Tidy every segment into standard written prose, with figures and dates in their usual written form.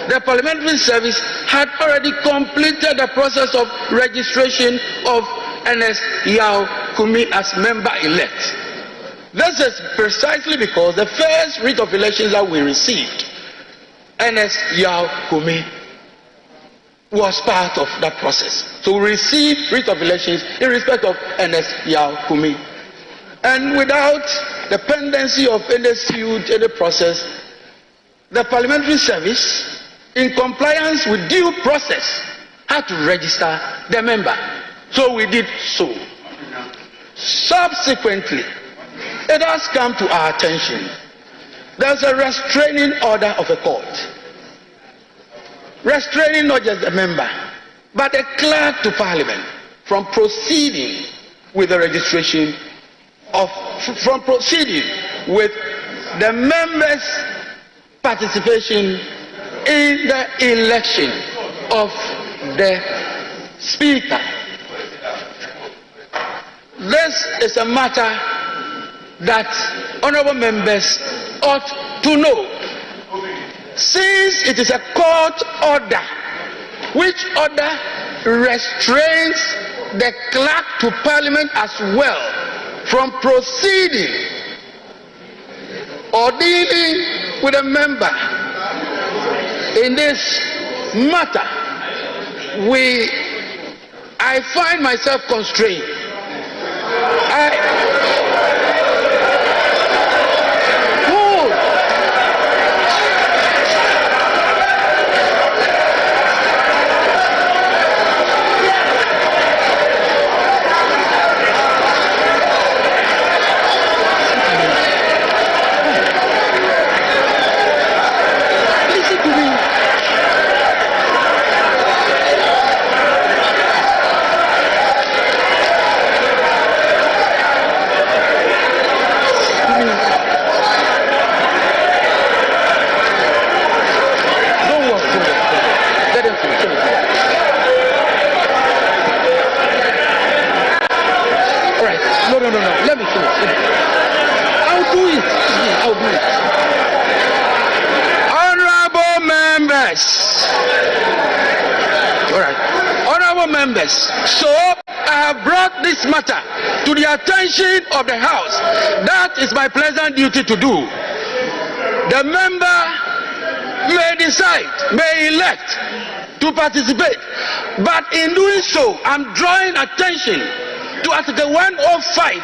the parliamentary service had already completed the process of registration of Ernest Yao Kumi as member-elect. This is precisely because the first writ of elections that we received, Ernest Yao Kumi was part of that process. So we received writ of elections in respect of Ernest Yao Kumi. And without the pendency of any suit, any process, the parliamentary service, in compliance with due process, had to register the member. So we did so. Subsequently, it has come to our attention. There's a restraining order of a court. Restraining not just the member, but a clerk to parliament from proceeding with the registration from proceeding with the members' participation in the election of the speaker. This is a matter that honorable members ought to know, since it is a court order which order restrains the clerk to parliament as well from proceeding or dealing with a member in this matter. I find myself constrained. So I have brought this matter to the attention of the House. That is my pleasant duty to do. The member may decide, may elect to participate, but in doing so, I'm drawing attention to Article 105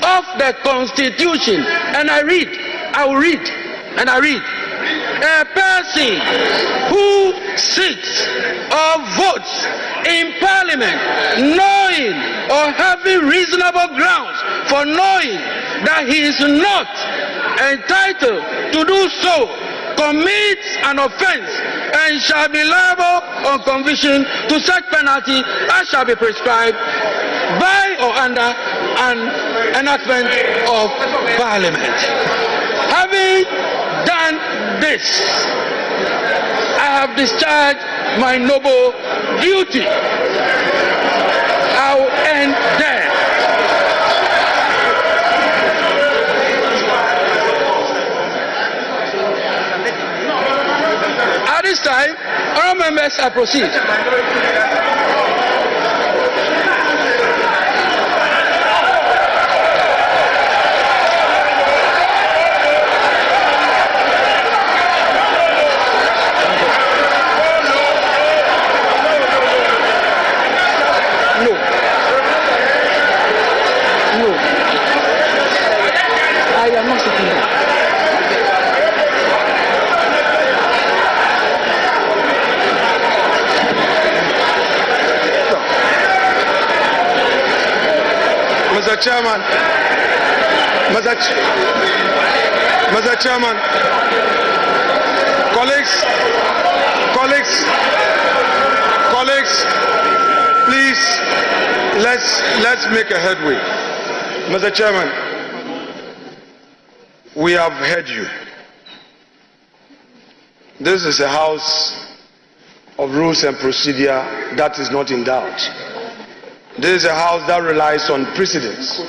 of the Constitution, and I will read. A person who sits or votes in Parliament knowing or having reasonable grounds for knowing that he is not entitled to do so commits an offense and shall be liable on conviction to such penalty as shall be prescribed by or under an enactment of Parliament. Having done this, I have discharged my noble duty. I will end there. At this time, all members, I proceed. Mr. Chairman, colleagues, please, let's make a headway. Mr. Chairman, we have heard you. This is a house of rules and procedure that is not in doubt. This is a house that relies on precedence.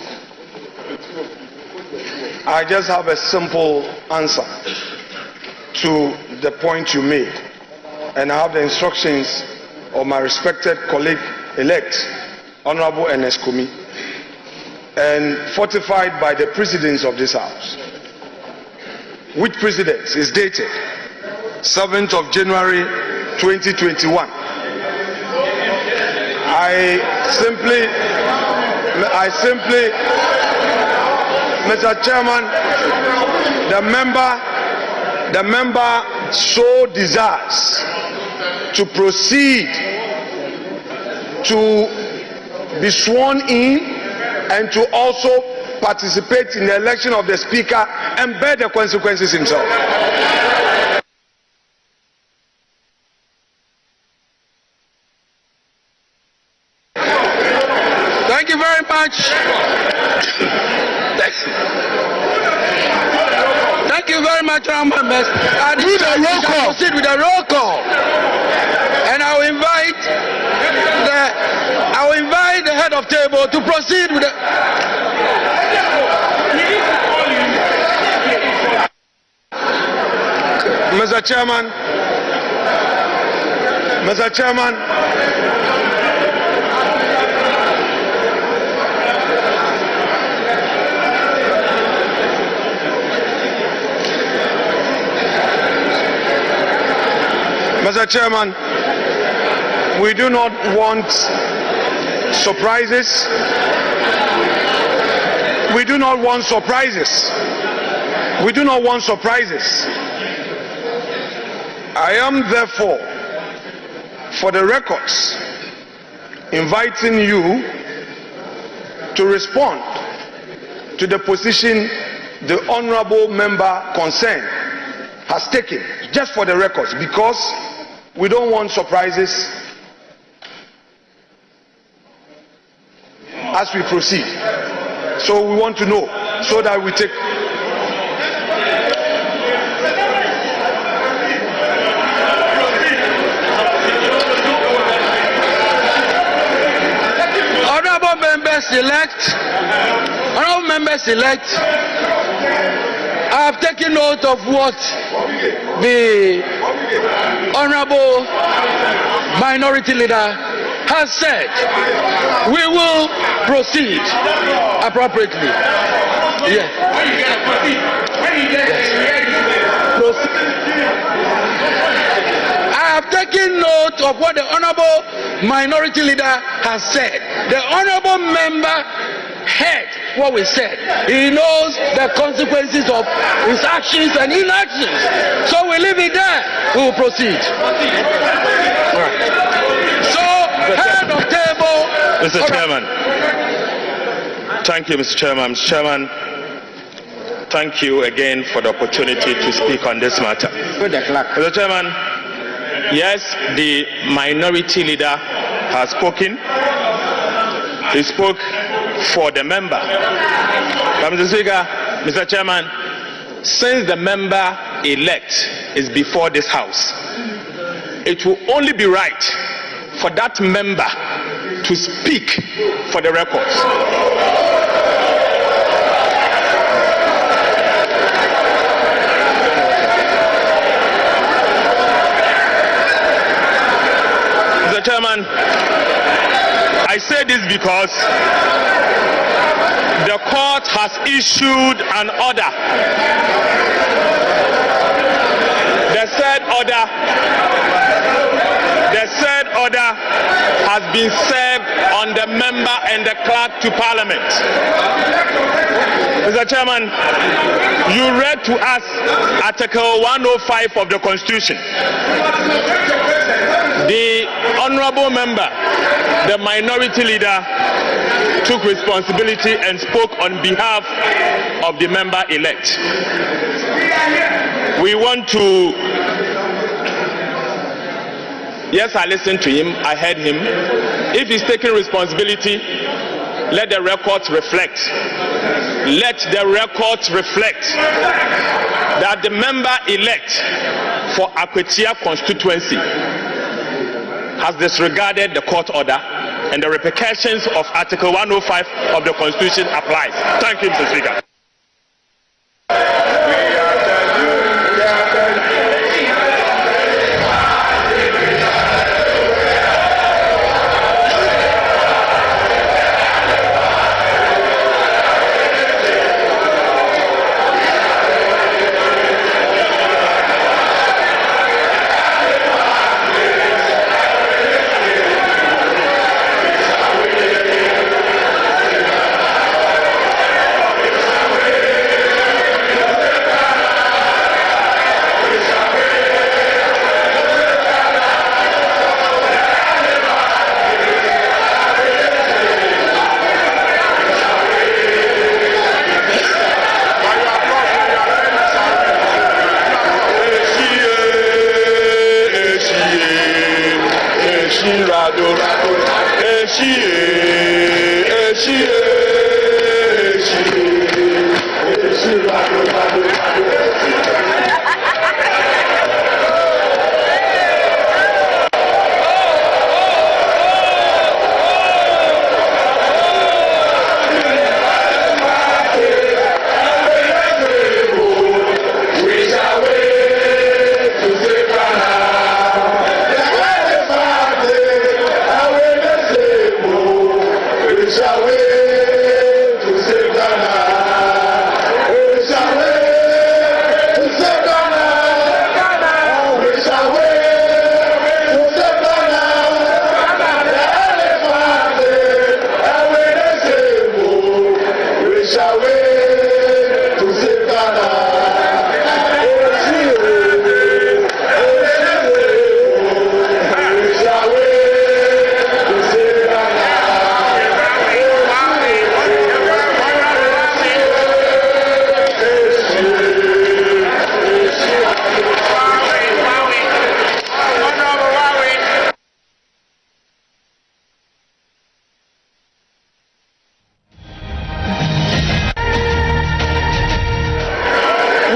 I just have a simple answer to the point you made. and I have the instructions of my respected colleague-elect, Honorable Ernest Kumi, and fortified by the precedents of this House, which precedence is dated 7th of January 2021. I simply, Mr. Chairman, the member so desires to proceed to be sworn in and to also participate in the election of the Speaker and bear the consequences himself. Thank you very much. Thank you very much, Honourable members. And we shall proceed with a roll call. And I will invite the head of table to proceed with the. Mr. Chairman, Mr. Chairman, we do not want surprises. We do not want surprises. We do not want surprises. I am therefore, for the records, inviting you to respond to the position the honorable member concerned has taken, just for the records, because we don't want surprises as we proceed. So we want to know so that we take. Honorable members elect, I have taken note of what the Honorable Minority Leader has said. We will proceed appropriately. Yes. I have taken note of what the Honorable Minority Leader has said. The Honorable Member heard what we said. He knows the consequences of his actions and inactions. So we leave it there. We will proceed. Right. So, head of table. Mr. Chairman. Thank you, Mr. Chairman. Mr. Chairman, thank you again for the opportunity to speak on this matter. Mr. Chairman, yes, the minority leader has spoken. He spoke for the member. But Mr. Speaker, Mr. Chairman, since the member elect is before this House, it will only be right for that member to speak for the records. Mr. Chairman, I say this because the court has issued an order. The said order has been served on the member and the clerk to Parliament. Mr. Chairman, you read to us Article 105 of the Constitution. The honorable member, the minority leader, took responsibility and spoke on behalf of the member elect. We want to, yes, I listened to him, I heard him. If he's taking responsibility, let the records reflect. Let the records reflect that the member elect for Akwetia constituency has disregarded the court order, and the repercussions of Article 105 of the Constitution applies. Thank you, Mr. Speaker.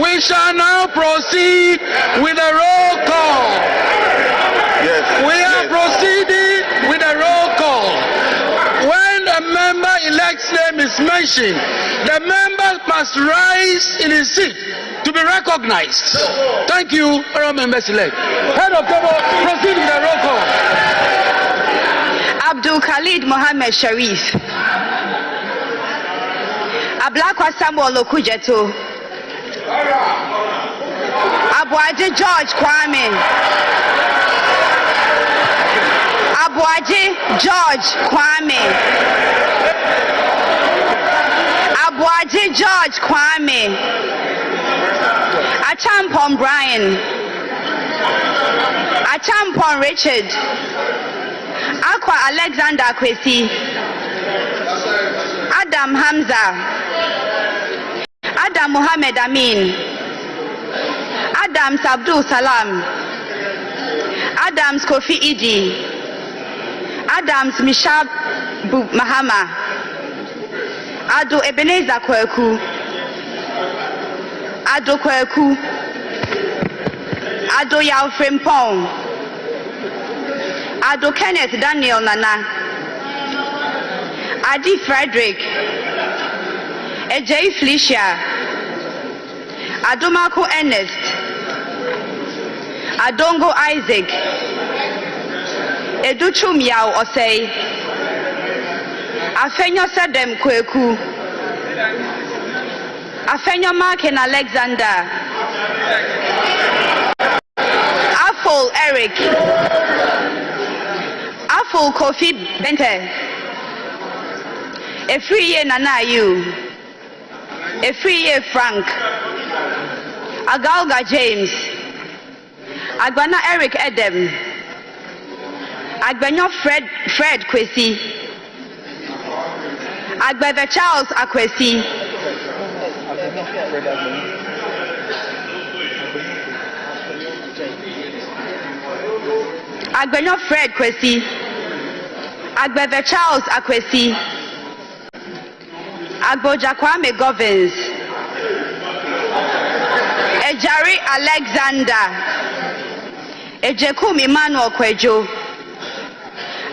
We shall now proceed with the roll call. Yes. We are proceeding with the roll call. When a member-elect's name is mentioned, the member must rise in his seat to be recognized. Thank you, all members-elect. Head of table, proceed with the roll call. Abdul Khalid Mohammed Sharif. Ablakwa Samuel Okujeto. Abuaje George Kwame. Abuaje George Kwame. Abuaje George Kwame. Achampon Brian. Achampon Richard. Aqua Alexander Kwesi. Adam Hamza. Adam Mohammed Amin. Adams Abdul Salam. Adams Kofi Idi. Adams Mishab Mahama. Ado Ebenezer Kweku. Ado Kweku. Ado Yao Frimpong. Ado Kenneth Daniel Nana. Adi Frederick. Ejay Felicia. Adomako Ernest. Adongo Isaac. Educhum Yao Osei. Afenyo Sadem Kweku. Afenyo Marken Alexander. Afol Eric. Afol Kofi Bente. Efriye Nanayu. Efriye Frank. Agalga James. Agbana Eric Edem. Agbanyo Fred Kwesi. Agbebe Charles Akwesi. Agbanyo Fred Kwesi. Agbebe Charles Akwesi. Agboja Kwame Govins. Ejari Alexander. Ejekum Emmanuel Kwejo.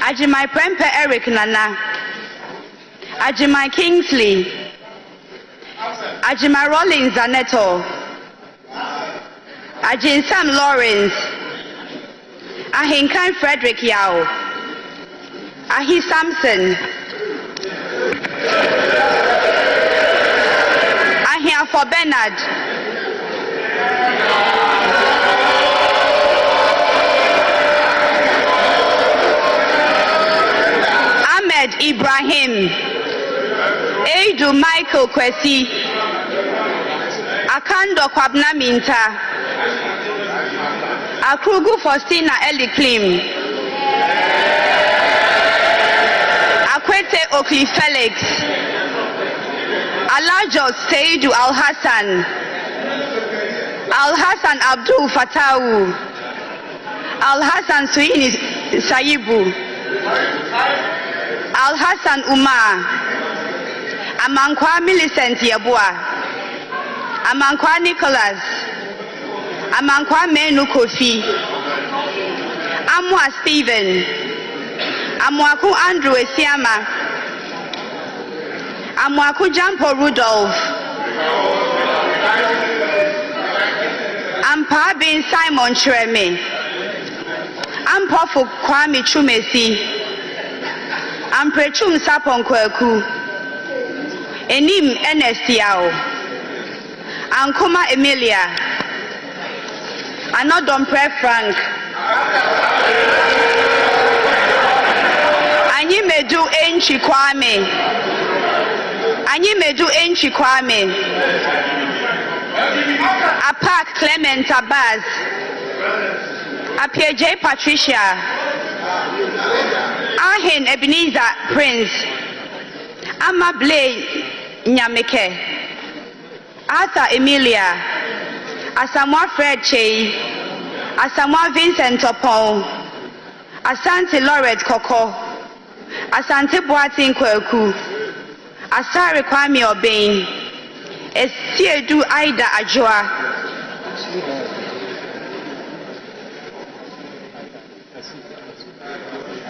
Ajimai Prempe Eric Nana. Ajimai Kingsley. Ajimai Rollins Zaneto. Ajin Sam Lawrence. Ahinkan Frederick Yao. Ahi Samson. Ahia for Bernard. Ahmed Ibrahim. Eidu Michael Kwesi. Akando Kwabna Minta. Akrugu Faustina Eli Klim. Akwete Okli Felix. Alajos Seidu Al Hassan. Al Hassan Abdul Fatawu. Al Hassan Suini Sayibu. Alhassan Umar, Amankwa Millicent Yabua, Amankwa Nicholas, Amankwa Menu Kofi, Amwa Stephen, Amwaku Andrew Esiama, Amwaku Jampo Rudolph, Ampa bin Simon Chreme, Ampofu Kwame Chumesi, Amprechum Sapon Kweku, Enim Enestiao, Ankoma Emilia, Anodompre Frank, Anyimedu Enchi Kwame, Anyimedu Enchi Kwame, Apak Clement Abbas, Apieje Patricia, Ahin Ebenezer Prince, Amable Nyameke, Arthur Emilia, Asamoah Fred Chey, Asamoah Vincent Opon, Asante Lauret Koko, Asante Boatin Kweku, Asare Kwame Obeng, Esiedu Aida Ajua,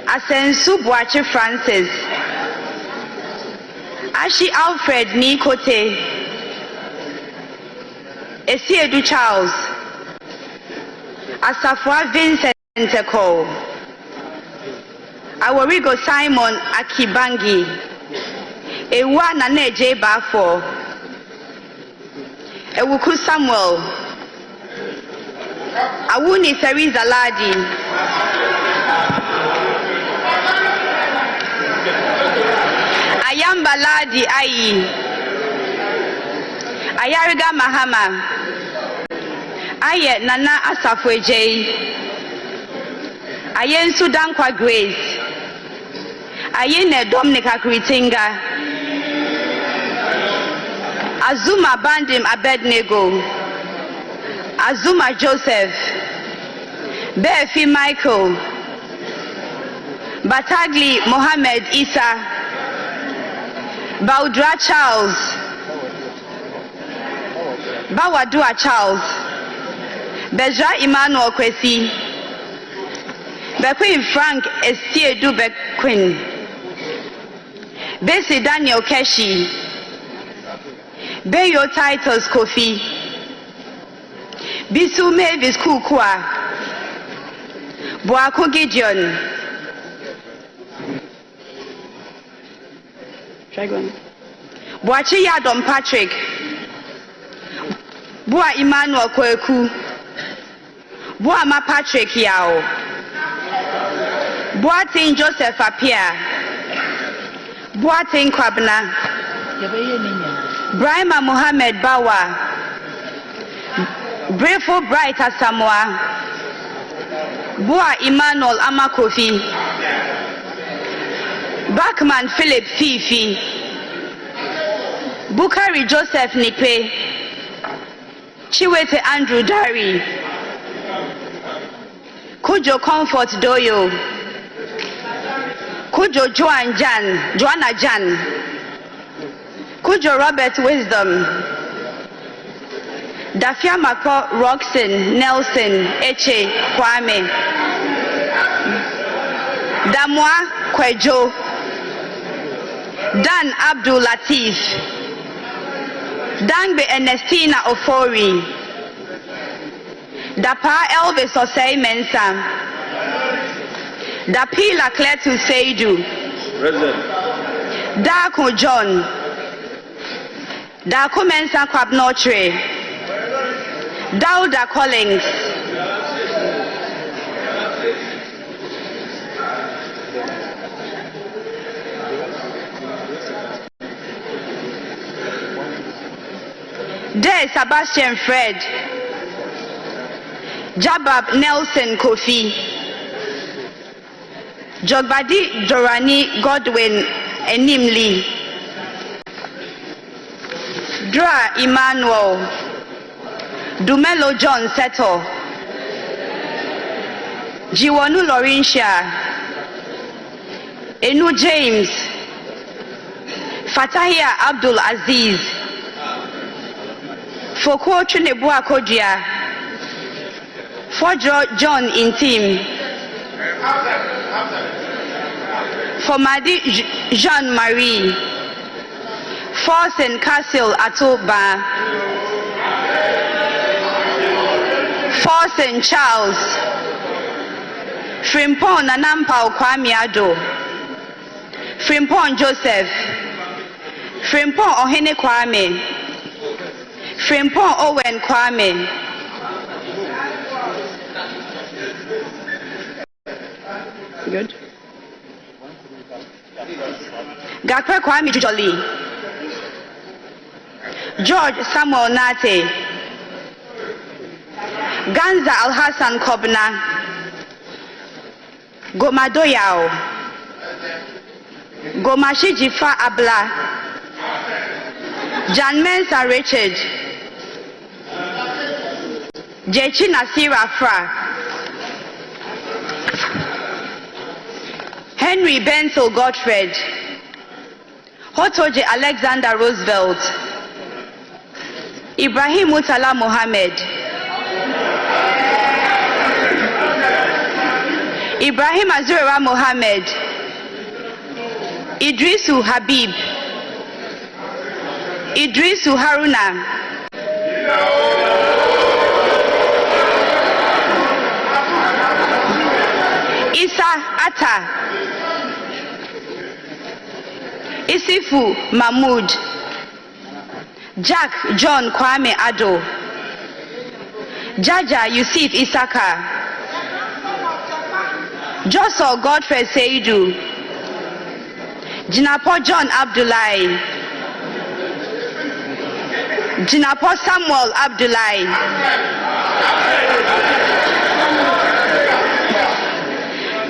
Asensu Boachi Francis, Ashi Alfred Nikote, Esiedu Charles, Asafwa Vincent Eko, Aworigo Simon Akibangi, Ewa Naneje Bafo, Ewuku Samuel, Awuni Theresa Ladi, Ayamba Ladi Ayi, Ayariga Mahama, Aye Nana Asafweje, Ayen Sudan Kwa Grace, Ayene Dominica Kritinga, Azuma Bandim Abednego, Azuma Joseph, Befi Michael, Batagli Mohammed Isa, Baudra Charles, Bawadua Charles, Bezra Emmanuel Kwesi, Bequin Frank Estiedu Bequin, Bessie Daniel Keshi, Beyo Titles Kofi, Bisu Mavis Kukwa, Boaku Gideon, Boachi Yadom Patrick, Boa Emmanuel Kweku, Boa Ma Patrick Yao, Boatin Joseph Apia, Boatin Kwabna, Brahma Mohammed Bawa, Brefo Bright Asamoah, Boa Emmanuel Amakofi, Bachman Philip Fifi, Bukari Joseph Nipe, Chiwete Andrew Dari, Kujo Comfort Doyo, Kujo Joanna Jan, Kujo Robert Wisdom, Dafia Mako Roxon Nelson Eche Kwame, Damwa Kwejo, Dan Abdul Latif, Dangbe Ernestina Ofori, Dapa Elvis Osei Mensah, Dapila Kletu Seidu, Dako John, Dako Mensah Kwabnotre, Dauda Collins, De Sebastian Fred, Jabab Nelson Kofi, Jogbadi Dorani Godwin Enimli, Dra Emmanuel, Dumelo John Seto, Jiwonu Laurentia, Enu James, Fatahia Abdul Aziz, Foko Chinebua Kodia, Fojo John Intim, Fomadi Jean-Marie, Forsen Castle Atoba, Forsen Charles, Frimpon Nanampao Kwame Ado, Frimpon Joseph, Frimpon Ohene Kwame, Frimpon Owen Kwame, good. Gakwe Kwame Jolly, George Samuel Nate, Ganza Al Hassan Kobna, Gomadoyao, Gomashi Jifa Abla, Jan Mensa Richard, Jechi Nasira Fra, Henry Bensel Gottfried, Hotoje Alexander Roosevelt, Ibrahim Mutala Mohammed, Ibrahim Azura Mohammed, Idrisu Habib, Idrisu Haruna, Isa Atta, Isifu Mahmoud, Jack John Kwame Ado, Jaja Yusuf Isaka, Joso Godfrey Seidu, Jinapo John Abdullahi, Jinapo Samuel Abdullahi,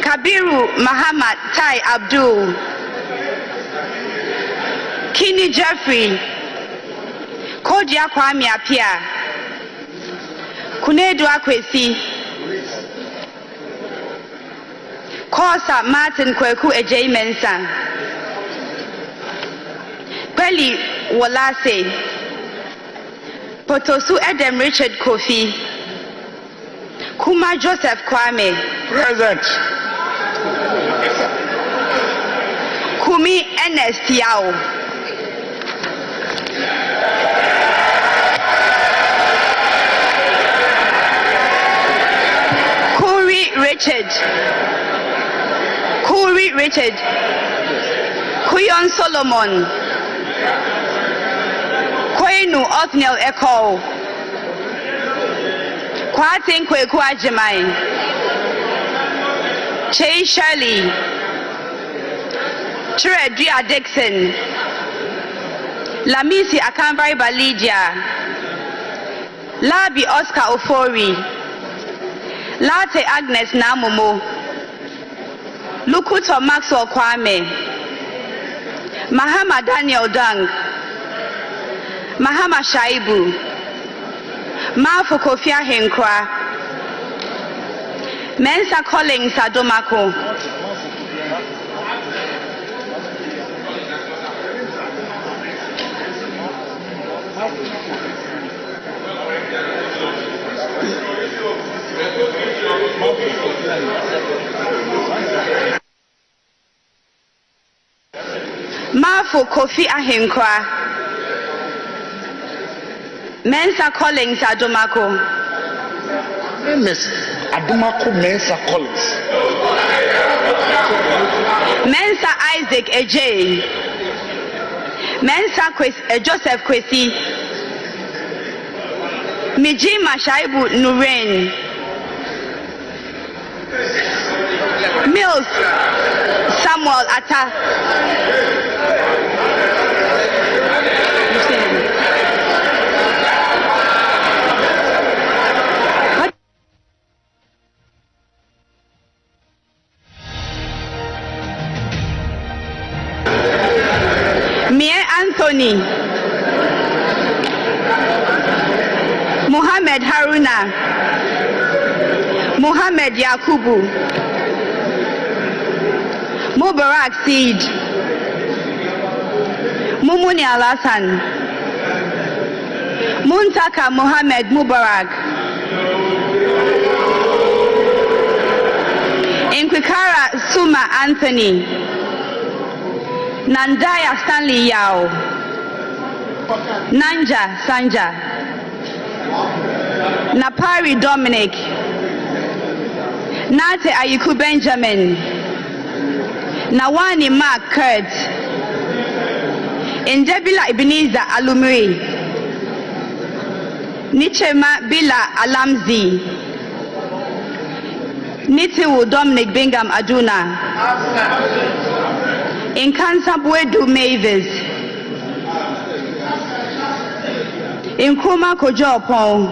Kabiru Muhammad Tai Abdul, Kini Jeffrey, Kodia Kwame Apia, Kunedu Akwesi, Kosa Martin Kweku Ejay Mensa, Kweli Wolase, Potosu Edem Richard Kofi, Kuma Joseph Kwame, Present. Kumi Ernest Yao, Kuri Richard, Kuyon Solomon, Kwenu Othniel Echo, Kwatin Kweku Ajimai, Che Shirley, Tredia Dixon, Lamisi Akambai Balidia, Labi Oscar Ofori, Latte Agnes Namomo, Lukuto Maxwell Kwame, Mahama Daniel Dang, Mahama Shaibu, Mafu Kofia Henkwa, Mensa Collins Adomako, Mafu Kofi Ahenkwa, Mensa Collins Adomako, Miss Adomako Mensa Collins, Mensa Isaac Ejay, Mensa Joseph Kwesi, Mijima Shaibu Nuren, Mills Samuel Atta, Mie Anthony, Muhammad Haruna, Muhammad Yakubu, Mubarak Seed, Mumuni Alasan, Muntaka Mohammed Mubarak, Inkwikara Suma Anthony, Nandaya Stanley Yao, Nanja Sanja, Napari Dominic, Nate Ayuku Benjamin, Nawani Mark Kurt, Indebila Ebenezer Alumri, Nichema Bila Alamzi, Nitiwu Dominic Bingham Aduna, Inkansabwedu Mavis, Nkrumah Kojo Opon,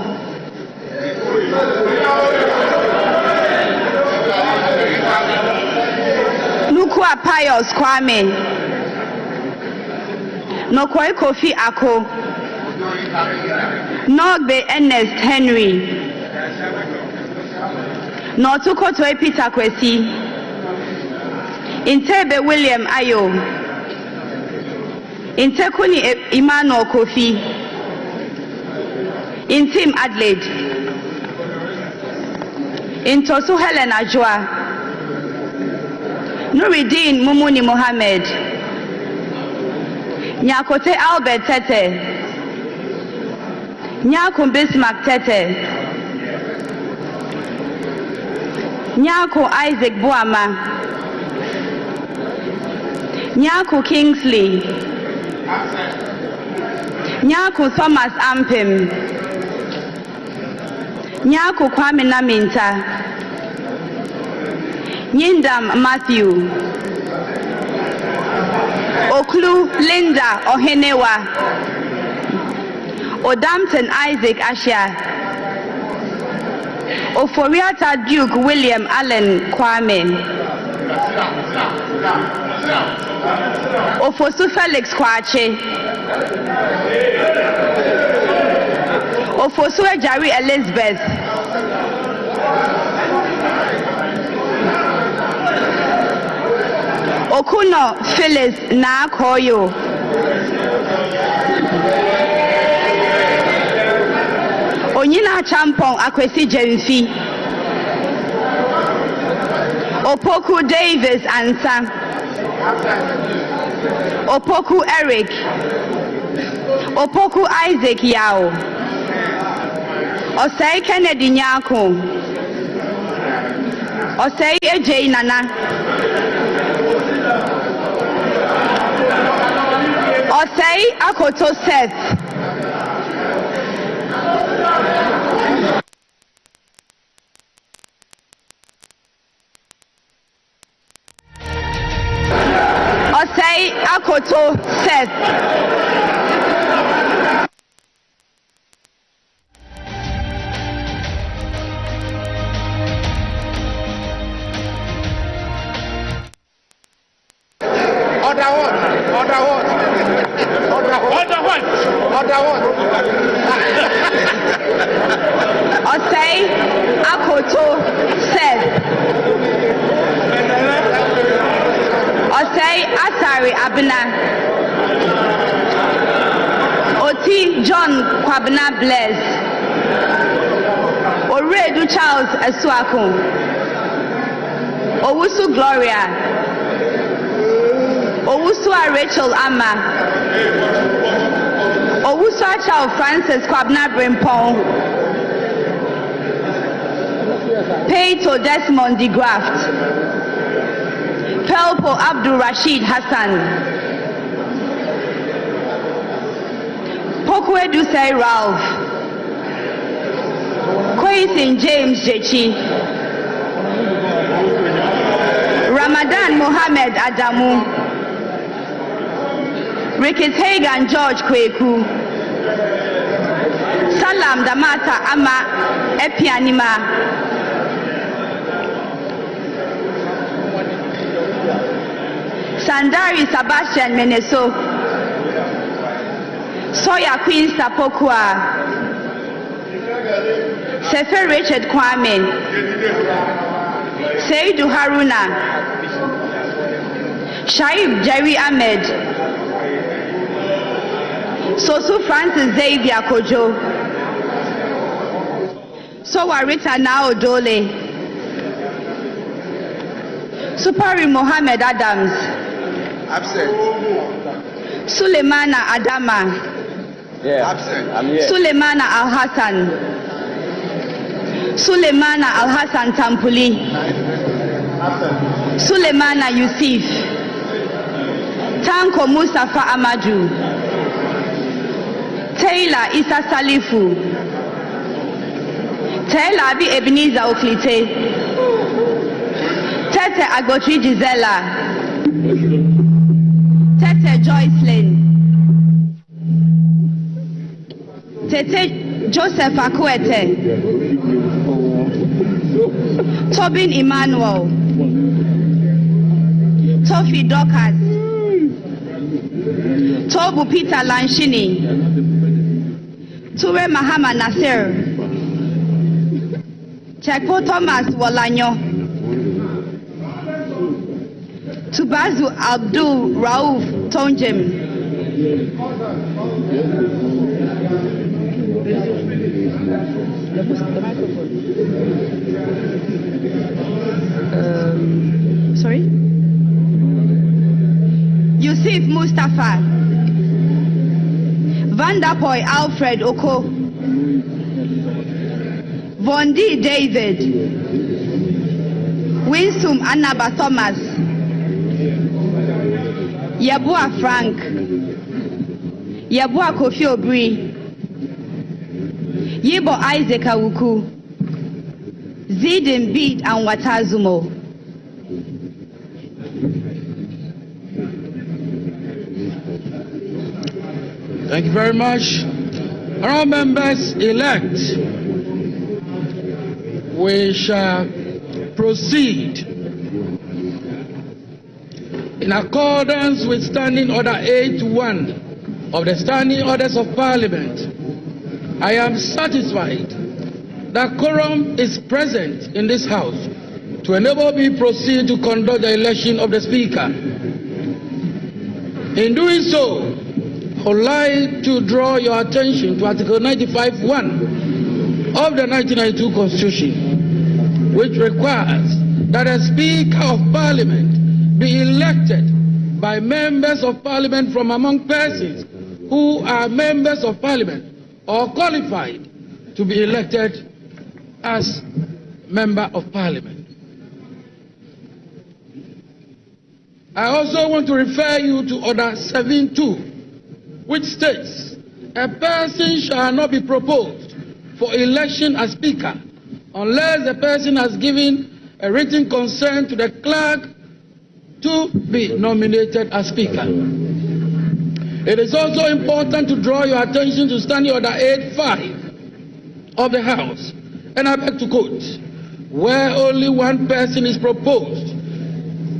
Nukwa Pius Kwame, Nokoi Kofi Ako, Nogbe Ernest Henry, Notuko Toe Peter Kwesi, Intebe William Ayo, Intekuni Emmanuel Kofi, Intim Adelaide, Intosu Helen Ajwa, Nuruddin Mumuni Mohammed, Nyakote Albert Tete, Nyako Bismarck Tete, Nyako Isaac Buama, Nyako Kingsley, Nyako Thomas Ampim, Nyako Kwame Naminta, Nyindam Matthew, Oklu Linda Ohenewa, Odampton Isaac Asha, Oforiata Duke William Allen Kwame, Ofosu Felix Kwache, Ofosu Ejari Elizabeth, Okuno Phyllis Nakoyo, Onyina Champong Akwesi Jemfi, Opoku Davis Ansa, Opoku Eric, Opoku Isaac Yao, Osei Kennedy Nyako, Osei Ej Nana, Osei Akoto Seth, Osei Akoto Seth, Osei Akoto Seth, Osei Asari Abina, Oti John Kwabena Bless, Oredu Charles Esuaku, Owusu Gloria, Owusua Rachel Ama, Owusua Charles Francis Kwabena Brimpong, Peito Desmond de Graft, Pelpo Abdul Rashid Hassan, Pokwedu Say Ralph, Kwaisin James Jechi, Ramadan Mohammed Adamu, Ricketts Hagan George Kweku, Salam Damata Ama Epianima, Sandari Sebastian Meneso, Soya Queen Sapokwa, Sefer Richard Kwame, Seidu Haruna, Shaib Jerry Ahmed, Sosu Francis Xavier Kojo, Sowa Rita Nao Dole, Supari Mohammed Adams, Absent. Suleimana Adama, Absent. I'm here. Suleimana Al Hassan, Suleimana Al Hassan Tampuli, Suleimana Yusuf, Tanko Mustafa Amaju, Taylor Isa Salifu, Taylor Abi Ebenezer Oklite, Tete Agotri Gisela, Tete Joycelyn, Tete Joseph Akwete, Tobin Emmanuel, Tofi Dorcas, Tobu Peter Lanshini, Ture Mahama Nasir, Chekpo Thomas Walanyo, Tubazu Abdul Rauf Tonjem, sorry? Yusuf Mustafa, Vanderpoy Alfred Oko, Vondi David, Winsum Annaba Thomas, Yabua Frank, Yabua Kofi Obri, Yibo Isaac Awuku, Zidin Beat and Watazumo. Thank you very much. Honourable members elect, we shall proceed in accordance with Standing Order 8.1 of the Standing Orders of Parliament. I am satisfied that quorum is present in this House to enable me proceed to conduct the election of the Speaker. In doing so, I would like to draw your attention to Article 95(1) of the 1992 Constitution, which requires that a Speaker of Parliament be elected by members of Parliament from among persons who are members of Parliament or qualified to be elected as Member of Parliament. I also want to refer you to Order 7.2, which states, a person shall not be proposed for election as Speaker unless the person has given a written consent to the clerk to be nominated as Speaker. It is also important to draw your attention to Standing Order 8.5 of the House, and I beg to quote, where only one person is proposed,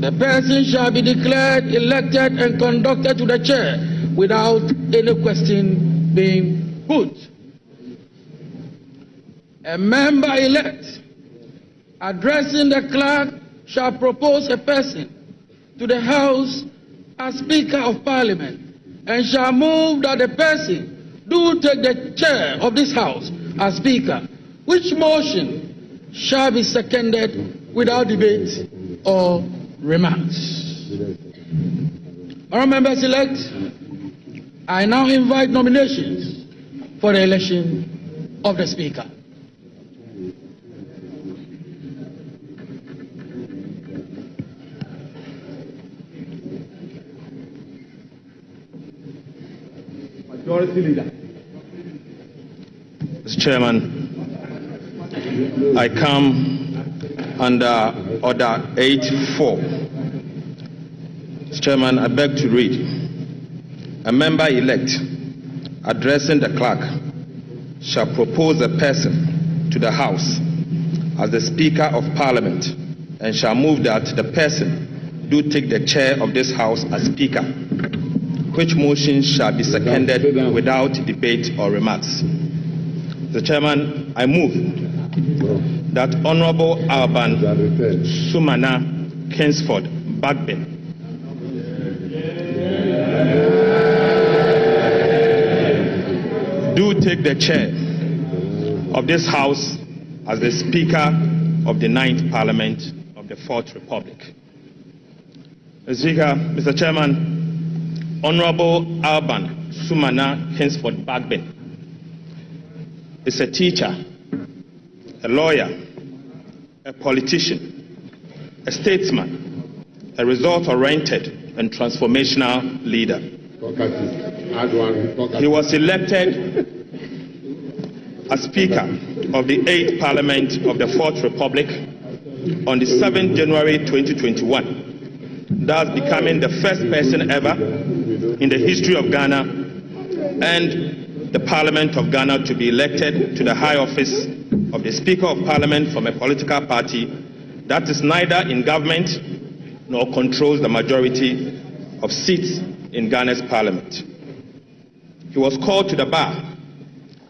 the person shall be declared elected and conducted to the chair without any question being put. A member elect addressing the clerk shall propose a person to the House as Speaker of Parliament and shall move that the person do take the chair of this House as Speaker, which motion shall be seconded without debate or remarks. Honourable members elect, I now invite nominations for the election of the Speaker. Majority Leader. Mr. Chairman, I come under Order 8.4. Mr. Chairman, I beg to read. A member elect addressing the clerk shall propose a person to the House as the Speaker of Parliament and shall move that the person do take the chair of this House as Speaker, which motion shall be seconded without debate or remarks. Mr. Chairman, I move that Honorable Alban Sumana Kingsford Bagbe do take the chair of this House as the Speaker of the 9th Parliament of the 4th Republic. Mr. Chairman, Honorable Alban Sumana Kingsford Bagbin is a teacher, a lawyer, a politician, a statesman, a result-oriented and transformational leader. He was elected as Speaker of the 8th Parliament of the 4th Republic on the 7th January 2021, thus becoming the first person ever in the history of Ghana and the Parliament of Ghana to be elected to the high office of the Speaker of Parliament from a political party that is neither in government nor controls the majority of seats in Ghana's Parliament. He was called to the bar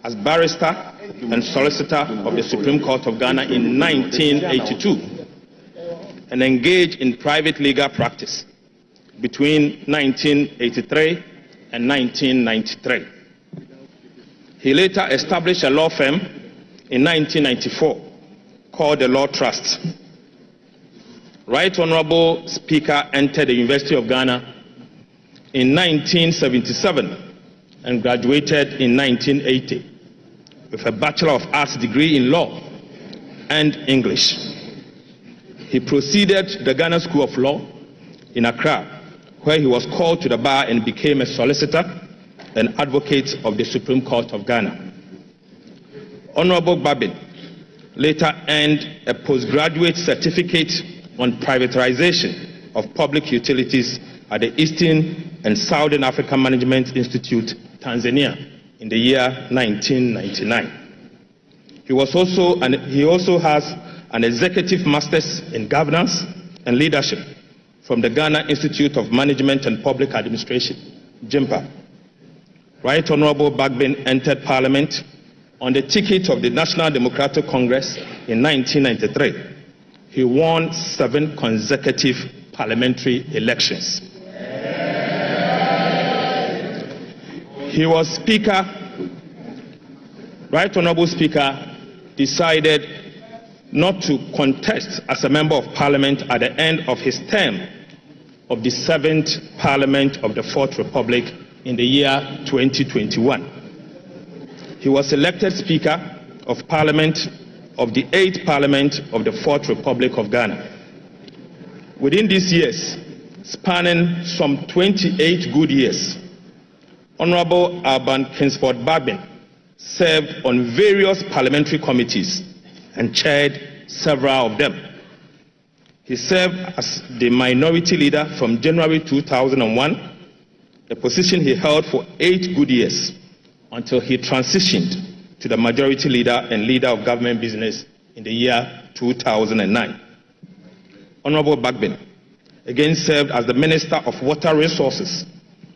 as barrister and solicitor of the Supreme Court of Ghana in 1982 and engaged in private legal practice between 1983 and 1993. He later established a law firm in 1994 called the Law Trust. Right Honorable Speaker entered the University of Ghana in 1977 and graduated in 1980 with a Bachelor of Arts degree in Law and English. He proceeded to the Ghana School of Law in Accra, where he was called to the bar and became a solicitor and advocate of the Supreme Court of Ghana. Honorable Babin later earned a postgraduate certificate on privatization of public utilities at the Eastern and Southern African Management Institute, Tanzania, in the year 1999. He also has an executive master's in governance and leadership from the Ghana Institute of Management and Public Administration, JIMPA. Right Honorable Bagbin entered Parliament on the ticket of the National Democratic Congress in 1993. He won 7 consecutive parliamentary elections. He was Speaker. Right Honorable Speaker decided not to contest as a Member of Parliament at the end of his term of the 7th Parliament of the 4th Republic in the year 2021. He was elected Speaker of Parliament of the 8th Parliament of the 4th Republic of Ghana. Within these years, spanning some 28 good years, Honorable Alban Kingsford Bagbin served on various parliamentary committees and chaired several of them. He served as the minority leader from January 2001, a position he held for 8 good years until he transitioned to the majority leader and leader of government business in the year 2009. Honorable Bagbin again served as the Minister of Water Resources,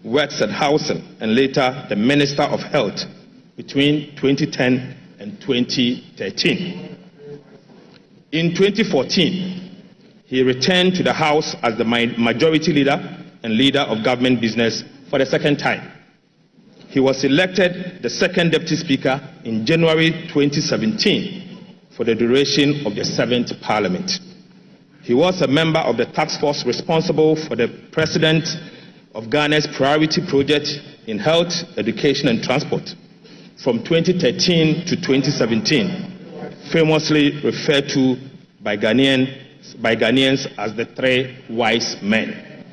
Works and Housing, and later the Minister of Health between 2010 and 2013. In 2014, he returned to the House as the majority leader and leader of government business for the second time. He was elected the second Deputy Speaker in January 2017 for the duration of the 7th Parliament. He was a member of the task force responsible for the President of Ghana's priority project in health, education and transport from 2013 to 2017, famously referred to by Ghanaians as the 3 wise men.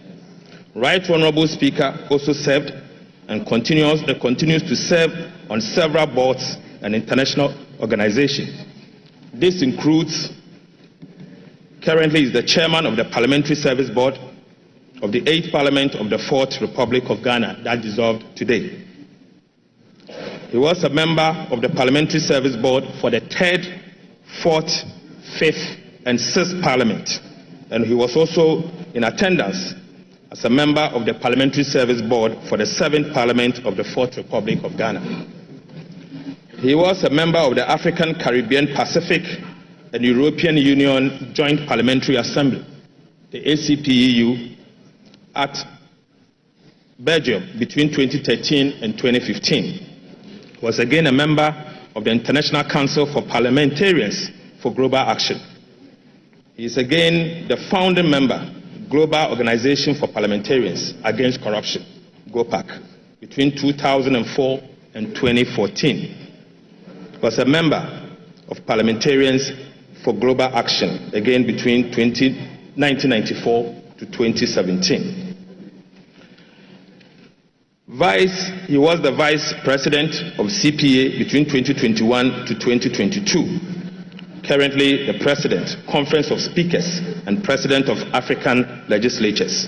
Right Honorable Speaker also served and continues to serve on several boards and international organizations. This includes, currently is the chairman of the Parliamentary Service Board of the 8th Parliament of the 4th Republic of Ghana that dissolved today. He was a member of the Parliamentary Service Board for the 3rd, 4th, 5th and 6th Parliament, and he was also in attendance as a member of the Parliamentary Service Board for the 7th Parliament of the 4th Republic of Ghana. He was a member of the African, Caribbean, Pacific and European Union Joint Parliamentary Assembly, the ACPEU, at Belgium between 2013 and 2015. He was again a member of the International Council for Parliamentarians for Global Action. He is again the founding member, Global Organization for Parliamentarians Against Corruption, GOPAC, between 2004 and 2014. He was a member of Parliamentarians for Global Action, again between 1994 to 2017. He was the vice president of CPA between 2021 to 2022. Currently the president, Conference of Speakers, and president of African Legislatures.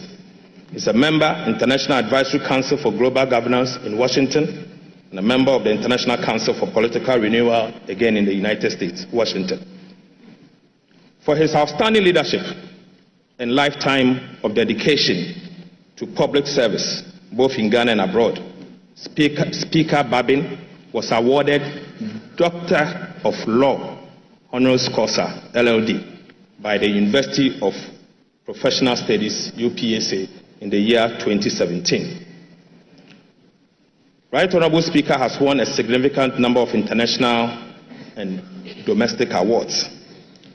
He's a member, International Advisory Council for Global Governance in Washington, and a member of the International Council for Political Renewal, again in the United States, Washington. For his outstanding leadership and lifetime of dedication to public service, both in Ghana and abroad, Speaker Babin was awarded Doctor of Law Honoris Causa, LLD, by the University of Professional Studies, UPSA, in the year 2017. Right Honorable Speaker has won a significant number of international and domestic awards.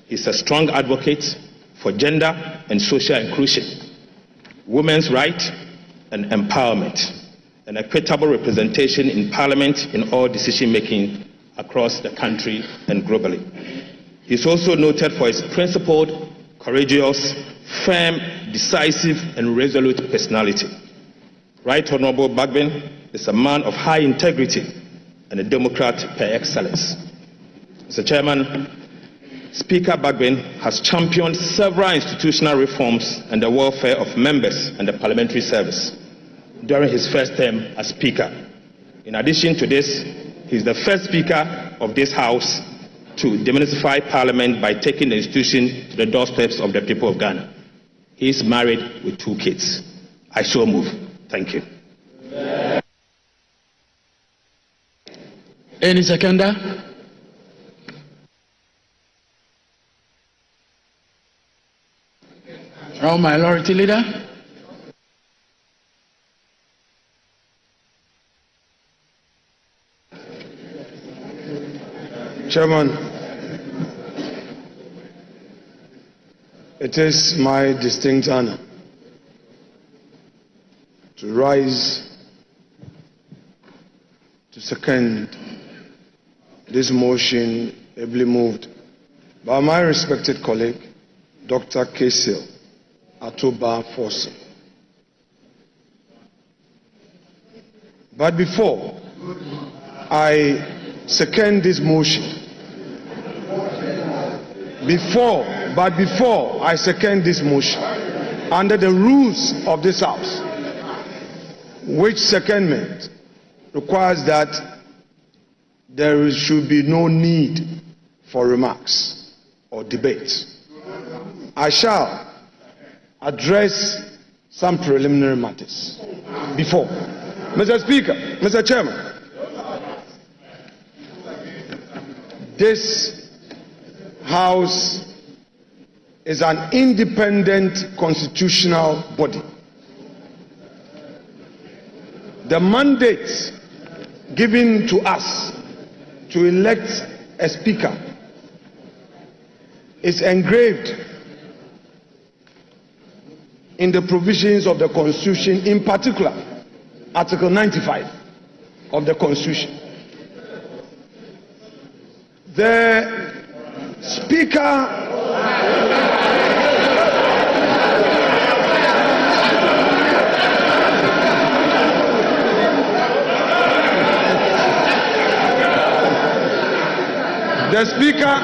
He's a strong advocate for gender and social inclusion, women's rights and empowerment, and equitable representation in Parliament in all decision-making across the country and globally. He's also noted for his principled, courageous, firm, decisive, and resolute personality. Right Honorable Bagbin is a man of high integrity and a Democrat par excellence. Mr. Chairman, Speaker Bagbin has championed several institutional reforms and the welfare of members and the parliamentary service during his first term as Speaker. In addition to this, he is the first Speaker of this House to demystify Parliament by taking the institution to the doorsteps of the people of Ghana. He is married with 2 kids. I so move. Thank you. Any seconder? Round Minority Leader? Chairman, it is my distinct honor to rise to second this motion ably moved by my respected colleague, Dr. Kesil Atoba Fosu. But before I second this motion, before I second this motion, under the rules of this House, which secondment requires that there should be no need for remarks or debate, I shall address some preliminary matters. Before, Mr. Speaker, Mr. Chairman, this House is an independent constitutional body. The mandate given to us to elect a Speaker is engraved in the provisions of the Constitution, in particular, Article 95 of the Constitution. The Speaker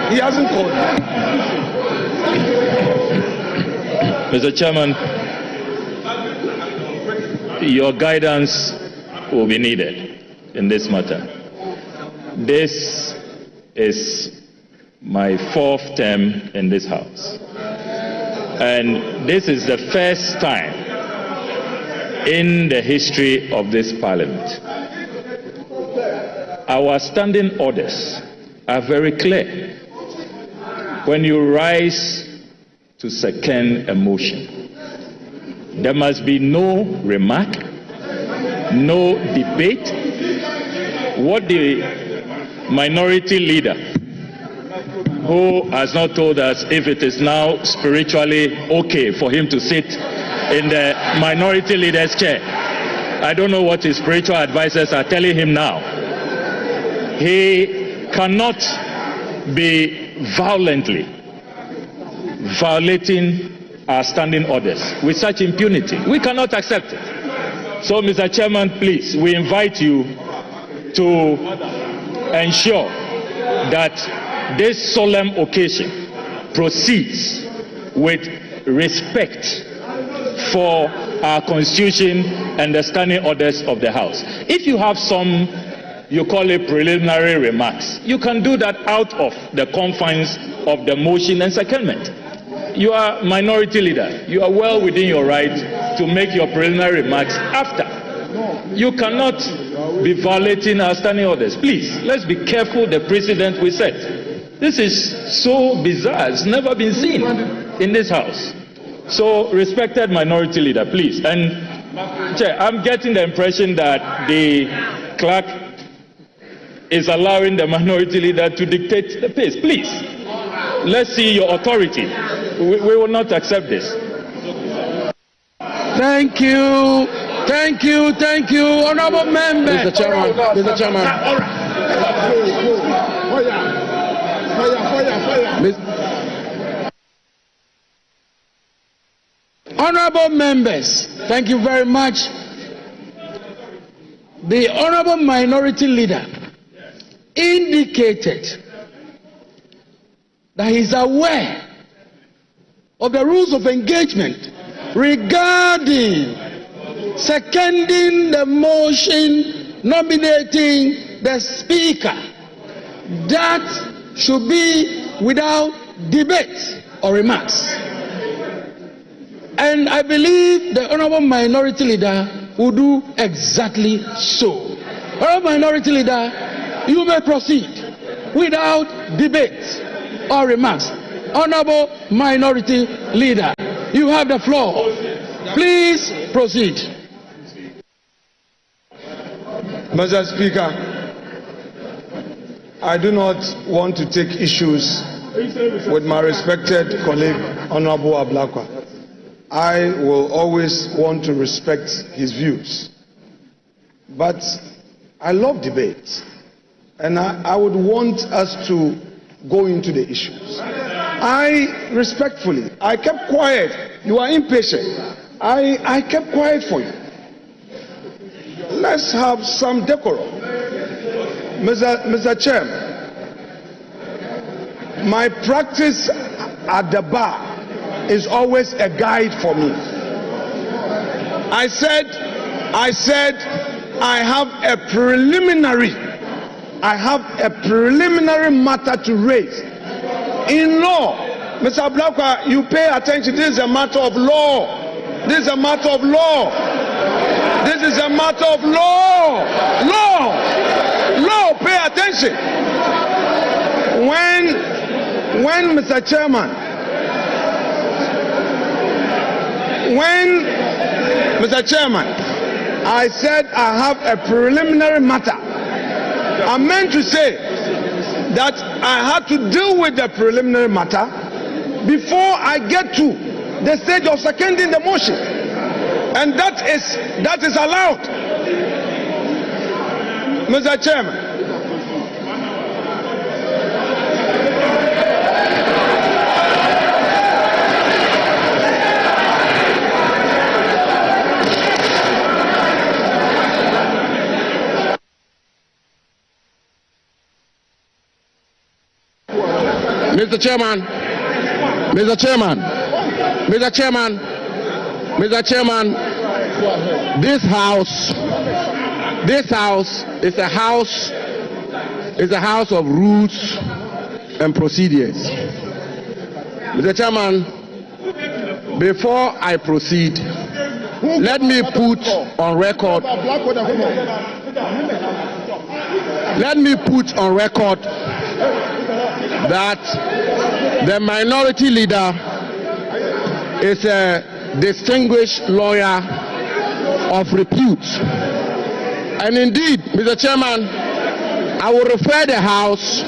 he hasn't called me. Mr. Chairman, your guidance will be needed in this matter. This is my 4th term in this House, and this is the first time in the history of this Parliament. Our standing orders are very clear. When you rise to second a motion, there must be no remark, no debate. What the minority leader, who has not told us if it is now spiritually okay for him to sit in the minority leader's chair. I don't know what his spiritual advisors are telling him now. He cannot be violently violating our standing orders with such impunity. We cannot accept it. So, Mr. Chairman, please, we invite you to ensure that this solemn occasion proceeds with respect for our constitution and the standing orders of the House. If you have some, you call it preliminary remarks, you can do that out of the confines of the motion and secondment. You are minority leader. You are well within your right to make your preliminary remarks after. You cannot be violating our standing orders. Please, let's be careful the precedent we set. This is so bizarre. It's never been seen in this House. So, respected minority leader, please. And, Chair, I'm getting the impression that the clerk is allowing the minority leader to dictate the pace. Please, let's see your authority. We will not accept this. Thank you. Thank you. Thank you, honorable members. Mr. Chairman. Mr. Chairman. Honorable members, thank you very much. The honorable minority leader indicated that he is aware of the rules of engagement regarding seconding the motion nominating the speaker. That should be without debate or remarks. And I believe the honorable minority leader will do exactly so. Honorable minority leader, you may proceed without debate or remarks. Honorable minority leader, you have the floor. Please proceed. Mr. Speaker, I do not want to take issues with my respected colleague, Honorable Ablakwa. I will always want to respect his views. But I love debate, and I would want us to go into the issues. I respectfully, I kept quiet. You are impatient. I kept quiet for you. Let's have some decorum. Mr. Chairman, my practice at the bar is always a guide for me. I said I have a preliminary matter to raise. In law, Mr. Blakwa, you pay attention. This is a matter of law. This is a matter of law. This is a matter of law. Law, pay attention. When Mr. Chairman, I said I have a preliminary matter, I meant to say that I had to deal with the preliminary matter before I get to the stage of seconding the motion, and that is allowed. Mr. Chairman, Mr. Chairman, this house is a house of rules and procedures. Mr. Chairman, before I proceed, let me put on record that the minority leader is a distinguished lawyer of repute, And indeed, Mr. Chairman, I will refer the House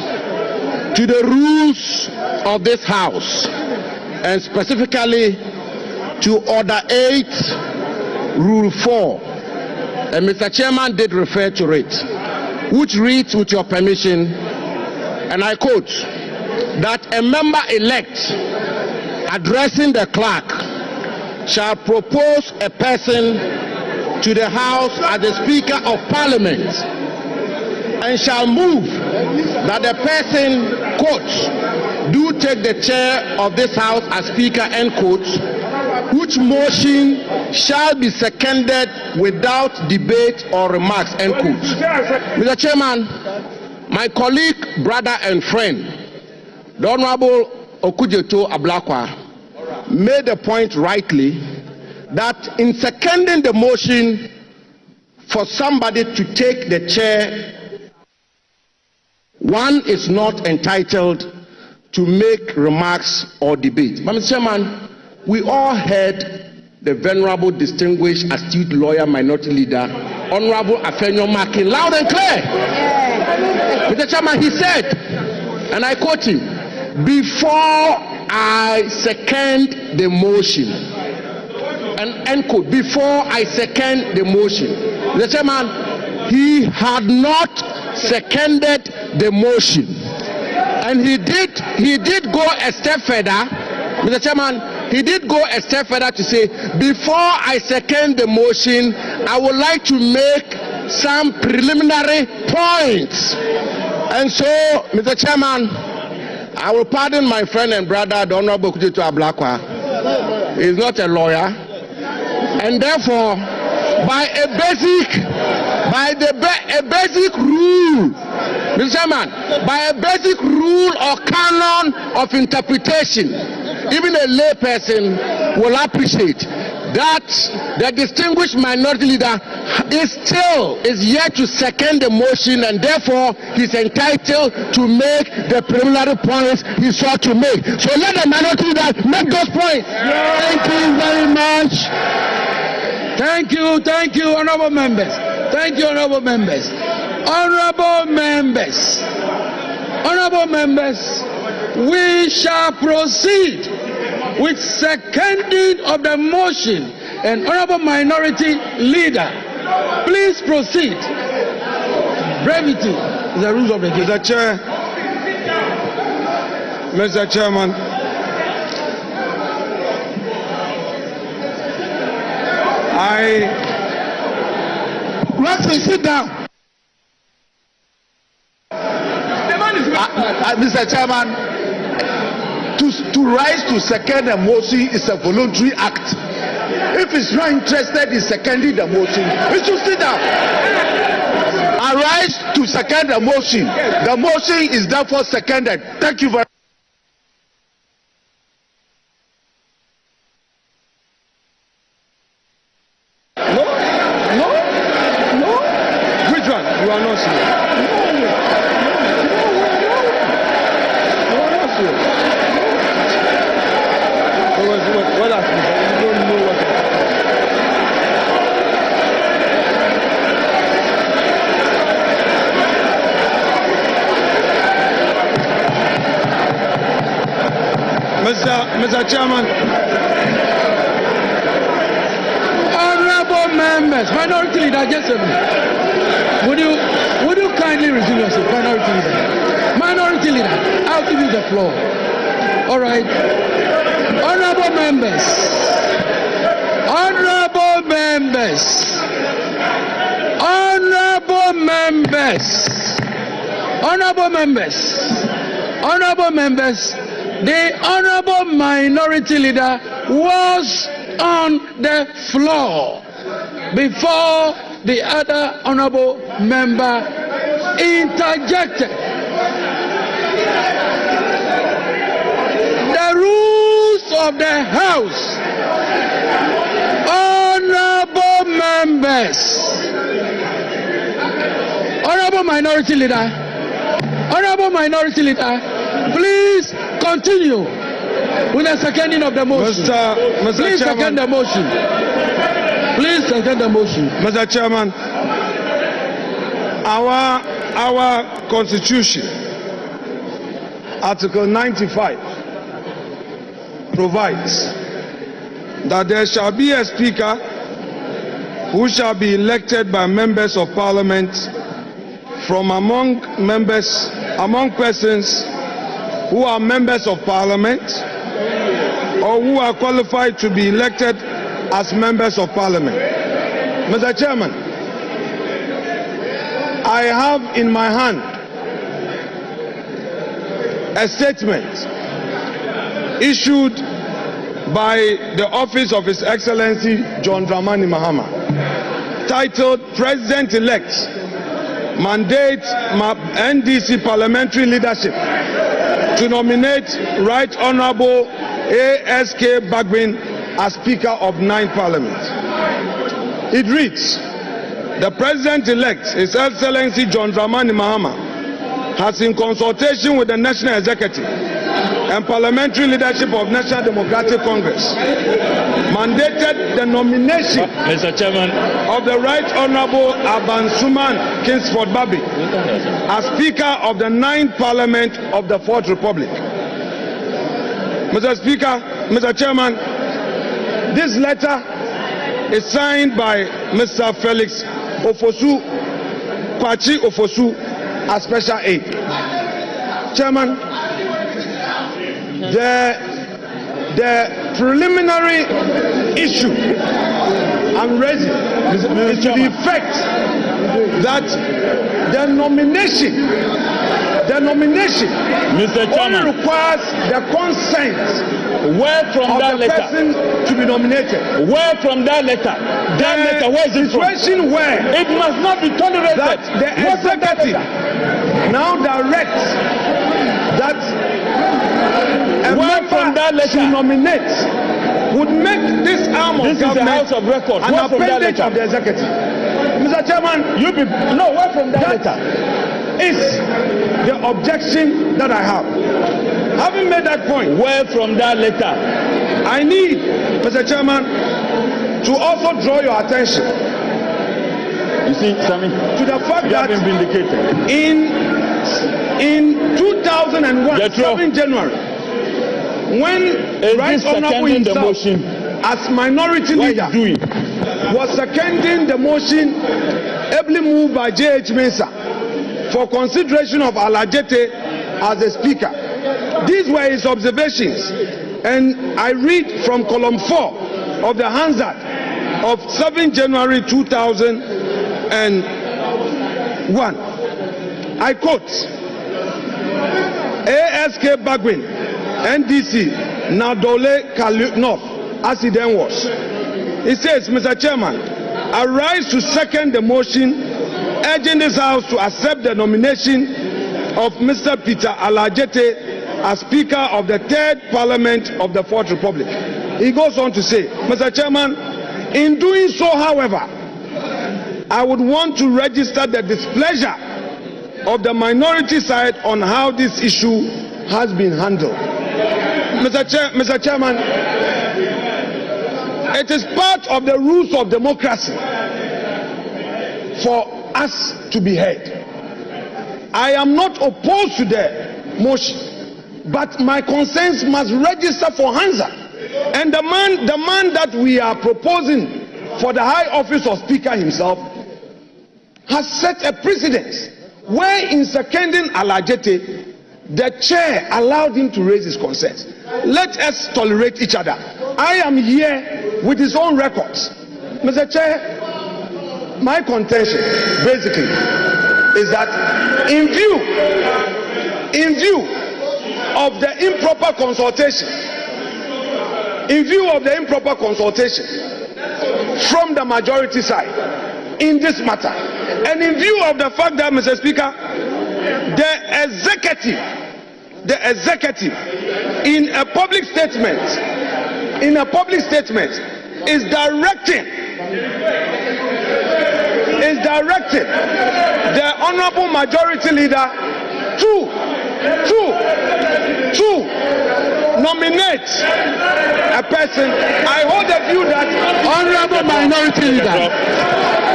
to the rules of this House, and specifically to Order 8, Rule 4. And Mr. Chairman did refer to it, which reads, with your permission, and I quote, that a member-elect addressing the clerk shall propose a person to the House as the Speaker of Parliament, and shall move that the person, quote, do take the chair of this House as Speaker, end quote, which motion shall be seconded without debate or remarks, end quote. Mr. Chairman, my colleague, brother and friend, the Honorable Okujeto Ablakwa, made the point rightly that in seconding the motion for somebody to take the chair, one is not entitled to make remarks or debate. But Mr. Chairman, we all heard the venerable, distinguished, astute lawyer, minority leader, Honorable Afenyo Makin, loud and clear. Mr. Chairman, he said, and I quote him, before I second the motion, and end quote, before I second the motion. Mr. Chairman, he had not seconded the motion, and he did go a step further. Mr. Chairman, he did go a step further to say, before I second the motion, I would like to make some preliminary points. And so, Mr. Chairman, I will pardon my friend and brother, the Honorable Okujeto Ablakwa. He is not a lawyer, and therefore, by a basic rule, Mr. Chairman, by a basic rule or canon of interpretation, even a lay person will appreciate that the distinguished minority leader is yet to second the motion, and therefore he's entitled to make the preliminary points he sought to make. So let the minority leader make those points. Thank you very much. Thank you, honorable members. Thank you, honorable members. Honorable members, we shall proceed with seconding of the motion. And honorable minority leader, please proceed. Brevity is the rules of the game. Mr. Chairman, Sit down. Mr. Chairman, to rise to second a motion is a voluntary act. If he's not interested in seconding the motion, he should sit down. I rise to second the motion. The motion is therefore seconded. Thank you very much. Mr. Chairman. Honorable members, minority leader, just a minute. Would you kindly resume yourself, minority leader? Minority leader, I'll give you the floor. All right. Honorable members. Honorable members. Honorable members. Honorable members. Honorable members. The honorable minority leader was on the floor before the other honorable member interjected. The rules of the House, honorable members, honorable minority leader, please continue with the seconding of the motion. Please second the motion. Please second the motion. Mr. Chairman, Our constitution, Article 95, provides that there shall be a speaker who shall be elected by members of parliament from among persons who are members of parliament or who are qualified to be elected as members of parliament. Mr. Chairman, I have in my hand a statement issued by the office of His Excellency John Dramani Mahama, titled President-elect Mandate NDC Parliamentary Leadership to nominate Right Honorable ASK Bagbin as Speaker of 9th Parliament. It reads, the President-elect, His Excellency John Dramani Mahama, has in consultation with the National Executive and Parliamentary Leadership of National Democratic Congress mandated the nomination Mr. Chairman of the Right Honorable Abansuman Kingsford Babi as Speaker of the 9th Parliament of the 4th Republic. Mr. Speaker, Mr. Chairman, this letter is signed by Mr. Felix Ofosu, Kwachi Ofosu, as Special Aide. Chairman, the preliminary issue I'm raising is to the effect that the nomination Mr. Chairman only requires the consent where from of that the letter person to be nominated. where from that letter where is it from? Situation where It must not be tolerated. that the executive now directs that a Where member from that letter? to nominate would make this arm of This is the government House of Records. an Where from that appendage letter? of the executive. Mr. Chairman, Where from that letter? is the objection that I have. Having made that point, Where from that letter? I need, Mr. Chairman, to also draw your attention You see, Sammy, to the fact you have that been vindicated. in 2001, Jethro. 7 January, when Is Right this Honorable seconding the himself, motion? as minority What leader, is doing? was seconding the motion ably moved by J.H. Mensah for consideration of Alajete as a speaker. These were his observations, and I read from column 4 of the Hansard of 7 January 2001. I quote, ASK Bagbin, NDC, Nadole Kalu North, as he then was. He says, Mr. Chairman, I rise to second the motion urging this House to accept the nomination of Mr. Peter Alajete as Speaker of the 3rd Parliament of the 4th Republic. He goes on to say, Mr. Chairman, in doing so, however, I would want to register the displeasure of the minority side on how this issue has been handled. Mr. Chairman, it is part of the rules of democracy for us to be heard. I am not opposed to the motion, but my concerns must register for Hansa. And the man that we are proposing for the high office of Speaker himself has set a precedent where in seconding Alajete, the chair allowed him to raise his concerns. Let us tolerate each other. I am here with his own records. Mr. Chair, my contention basically is that in view of the improper consultation from the majority side in this matter, and in view of the fact that, Mr. Speaker, the executive in a public statement is directing the honorable majority leader to nominate a person. I hold the view that Honorable minority leader.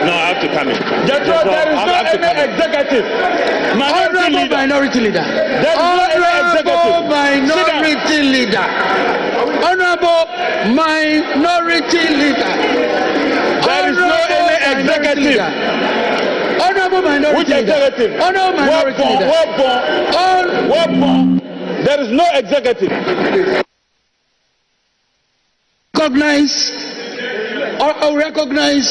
No, I have to come in. Jethro, there is no any executive. Honorable minority leader. Honorable minority leader. Honorable minority leader. There is no any executive. Honorable minority Which leader. executive? Honorable minority leader. There is no executive. Recognize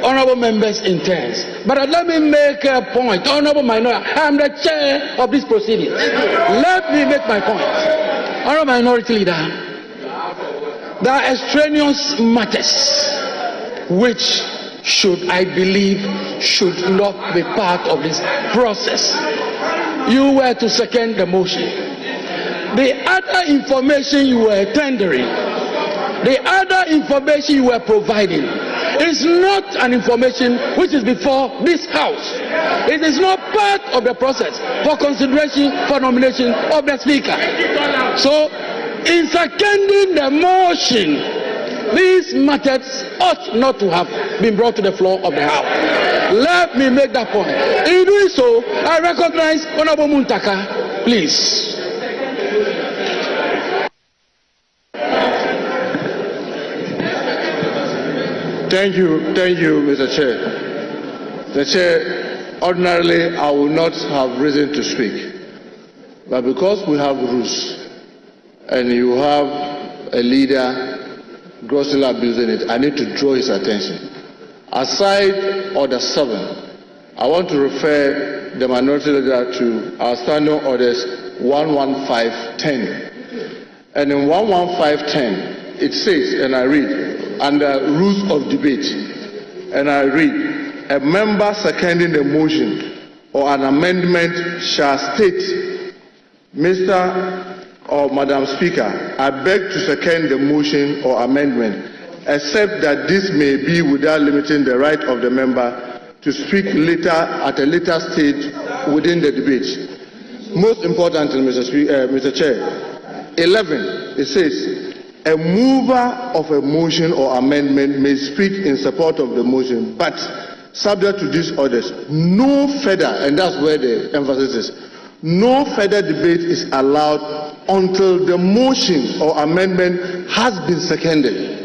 honorable members' intents. But let me make a point. Honorable minority, I am the chair of this proceedings. Let me make my point. Honorable minority leader, there are extraneous matters which I believe should not be part of this process. You were to second the motion. The other information you were tendering, the other information you were providing is not an information which is before this house. It is not part of the process for consideration for nomination of the speaker. So, in seconding the motion, these matters ought not to have been brought to the floor of the house. Let me make that point. In doing so, I recognize Honorable Muntaka. Please. Thank you, Mr. Chair. The Chair, ordinarily I would not have reason to speak, but because we have rules and you have a leader grossly abusing it, I need to draw his attention. Aside Order 7, I want to refer the minority leader to our standing orders 11510. And in 11510, it says, and I read, under rules of debate, and I read, a member seconding the motion or an amendment shall state, Mr. or Madam Speaker, I beg to second the motion or amendment, except that this may be without limiting the right of the member to speak later at a later stage within the debate. Most importantly, Mr. Chair, 11, it says, a mover of a motion or amendment may speak in support of the motion, but subject to these orders, no further, and that's where the emphasis is, no further debate is allowed until the motion or amendment has been seconded.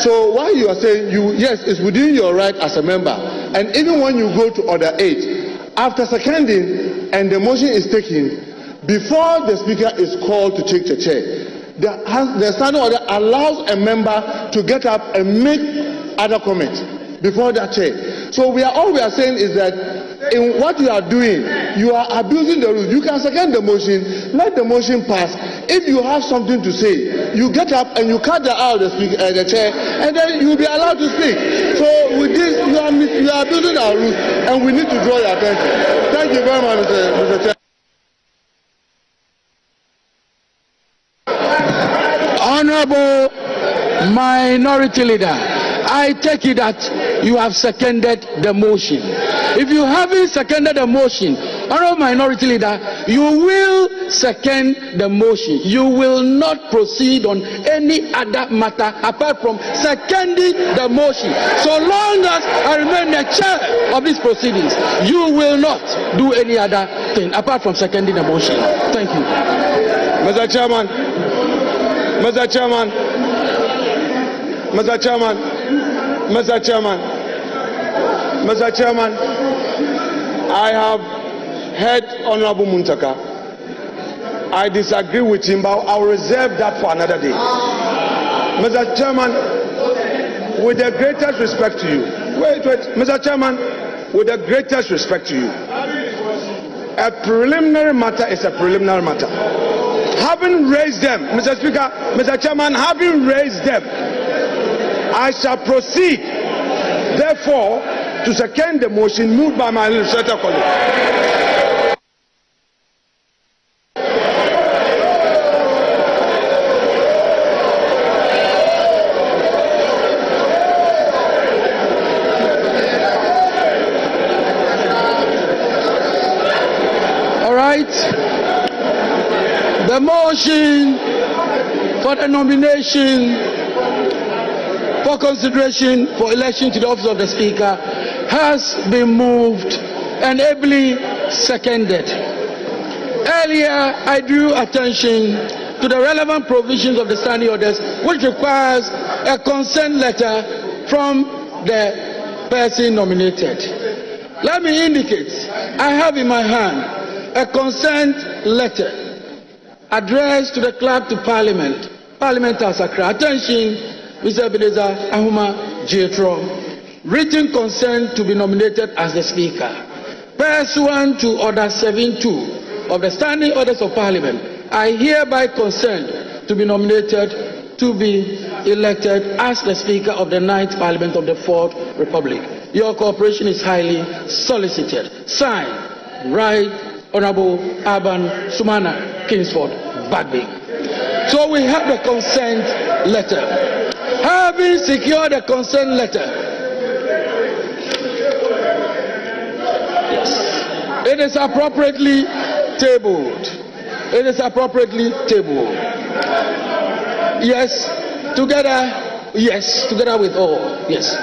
So while you are saying yes, it's within your right as a member, and even when you go to Order 8, after seconding and the motion is taken, before the speaker is called to take the chair, the standing order allows a member to get up and make other comments before that chair. So all we are saying is that in what you are doing, you are abusing the rules. You can second the motion, let the motion pass. If you have something to say, you get up and you cut out the chair, and then you will be allowed to speak. So with this, you are abusing our rules, and we need to draw your attention. Thank you very much, Mr. Chair. Honorable minority leader, I take it that you have seconded the motion. If you haven't seconded the motion, honorable minority leader, you will second the motion. You will not proceed on any other matter apart from seconding the motion. So long as I remain the chair of these proceedings, you will not do any other thing apart from seconding the motion. Thank you. Mr. Chairman, Mr. Chairman, Mr. Chairman, Mr. Chairman, Mr. Chairman, I have heard Honorable Muntaka. I disagree with him, but I'll reserve that for another day. Mr. Chairman, with the greatest respect to you, wait, Mr. Chairman, with the greatest respect to you, a preliminary matter is a preliminary matter. Having raised them, Mr. Speaker, Mr. Chairman, having raised them, I shall proceed, therefore, to second the motion moved by my legislator colleague. All right. The motion for the nomination for consideration for election to the office of the Speaker has been moved and ably seconded. Earlier, I drew attention to the relevant provisions of the standing orders, which requires a consent letter from the person nominated. Let me indicate, I have in my hand a consent letter addressed to the Clerk to Parliament, Parliament House Accra. Attention, Mr. Ebenezer Ahuma Jetro. Written consent to be nominated as the Speaker. Pursuant to Order 7.2 of the Standing Orders of Parliament, I hereby consent to be nominated to be elected as the Speaker of the 9th Parliament of the 4th Republic. Your cooperation is highly solicited. Signed, Right Honorable Alban Sumana Kingsford Bagby. So we have the consent letter. Having secured the consent letter, it is appropriately tabled. It is appropriately tabled. Yes, together. Yes, together with all. Yes.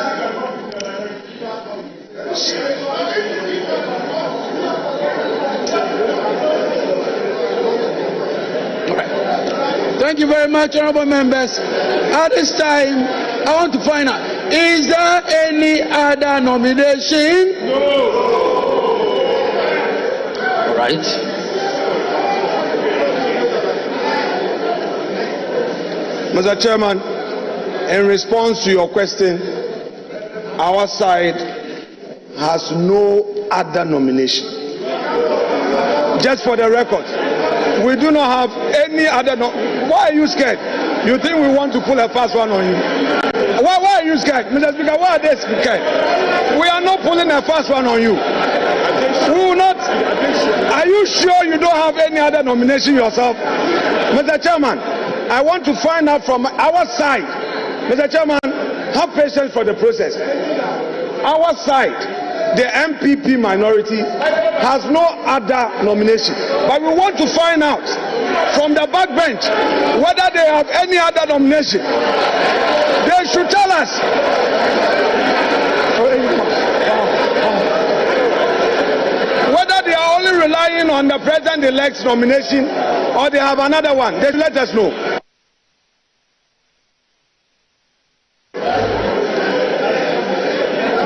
All right. Thank you very much, honorable members. At this time, I want to find out, is there any other nomination? No. All right. Mr. Chairman, in response to your question, our side has no other nomination. Just for the record, we do not have any other. Why are you scared? You think we want to pull a fast one on you? Why are you scared? Mr. Speaker, why are they scared? We are not pulling a fast one on you. We will not. Are you sure you don't have any other nomination yourself? Mr. Chairman, I want to find out from our side. Mr. Chairman, have patience for the process. Our side, the MPP minority, has no other nomination. But we want to find out from the backbench whether they have any other nomination. They should tell us. Whether they are only relying on the president-elect's nomination or they have another one. They let us know.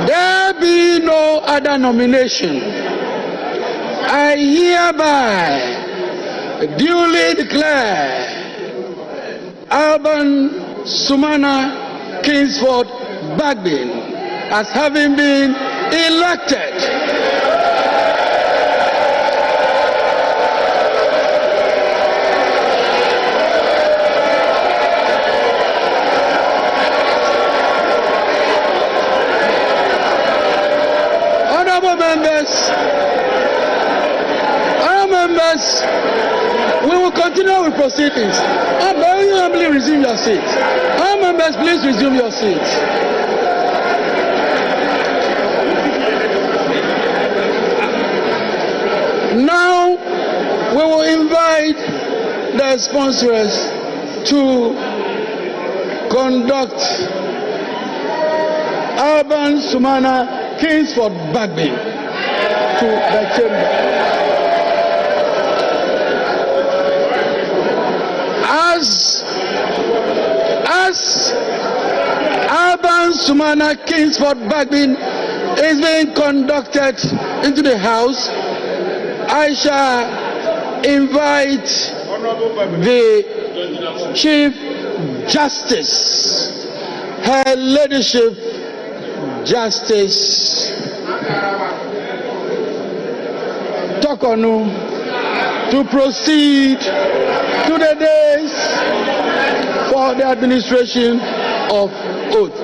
There be no other nomination. I hereby duly declare Alban Sumana Kingsford Bagby as having been elected members, we will continue with proceedings. I beg you humbly resume your seat. Our members, please resume your seat. Now, we will invite the sponsors to conduct Alban Sumana Kingsford Bagby to the chamber. As Alban Sumana Kingsford Bagby is being conducted into the house, I shall invite the Chief Justice, Her Ladyship Justice Tokonu, to proceed to the days for the administration of oath.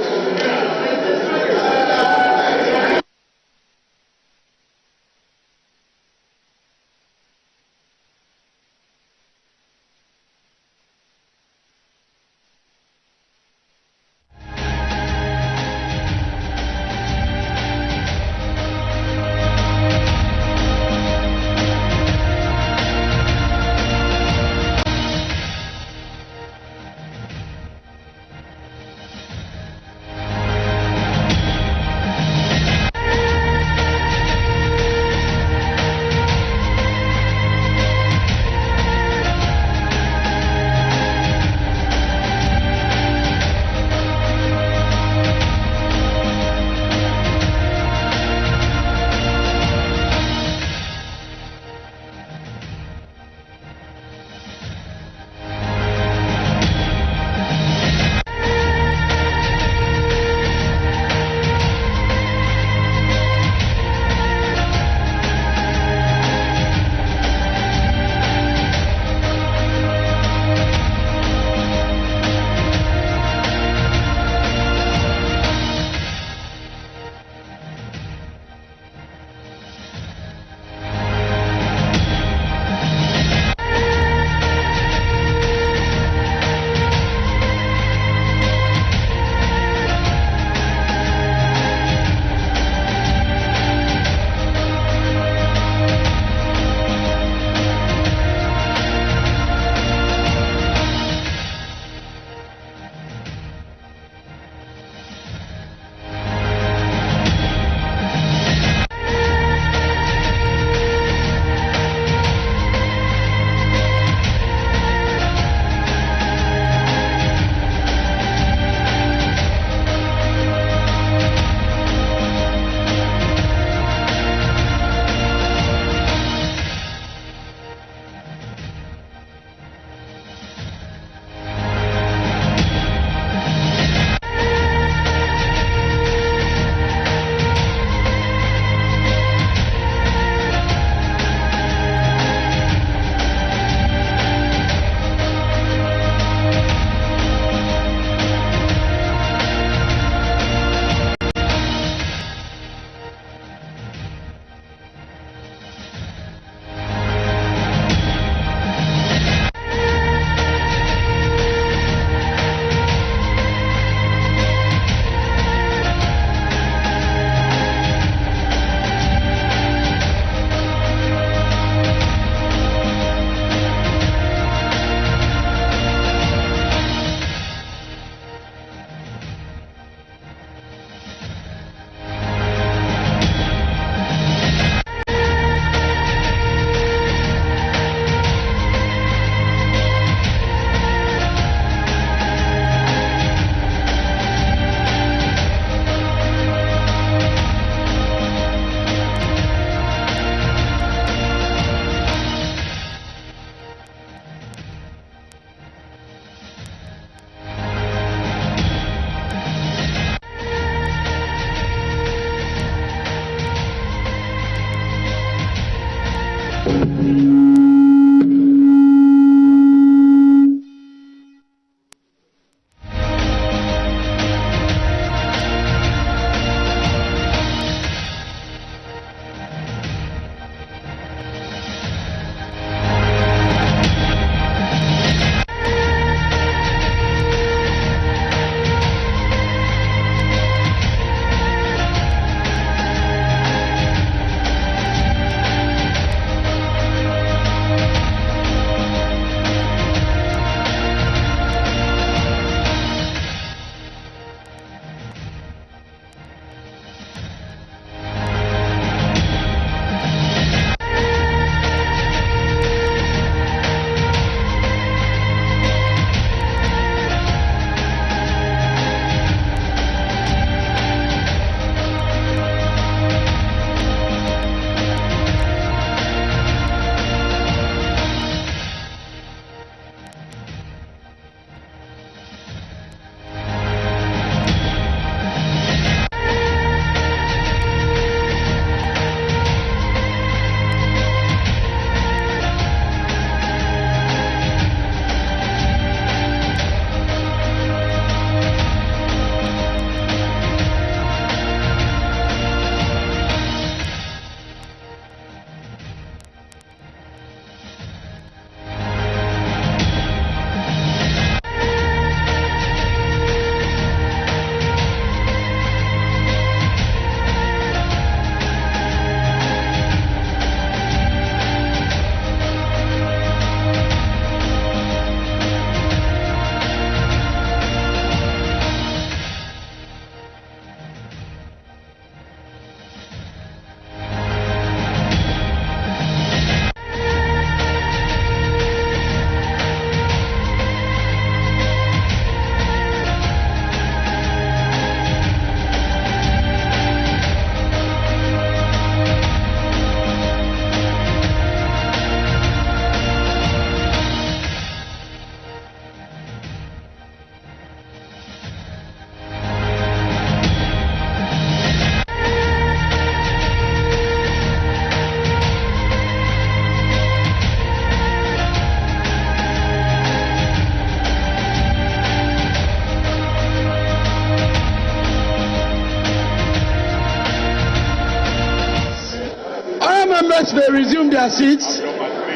members may resume their seats.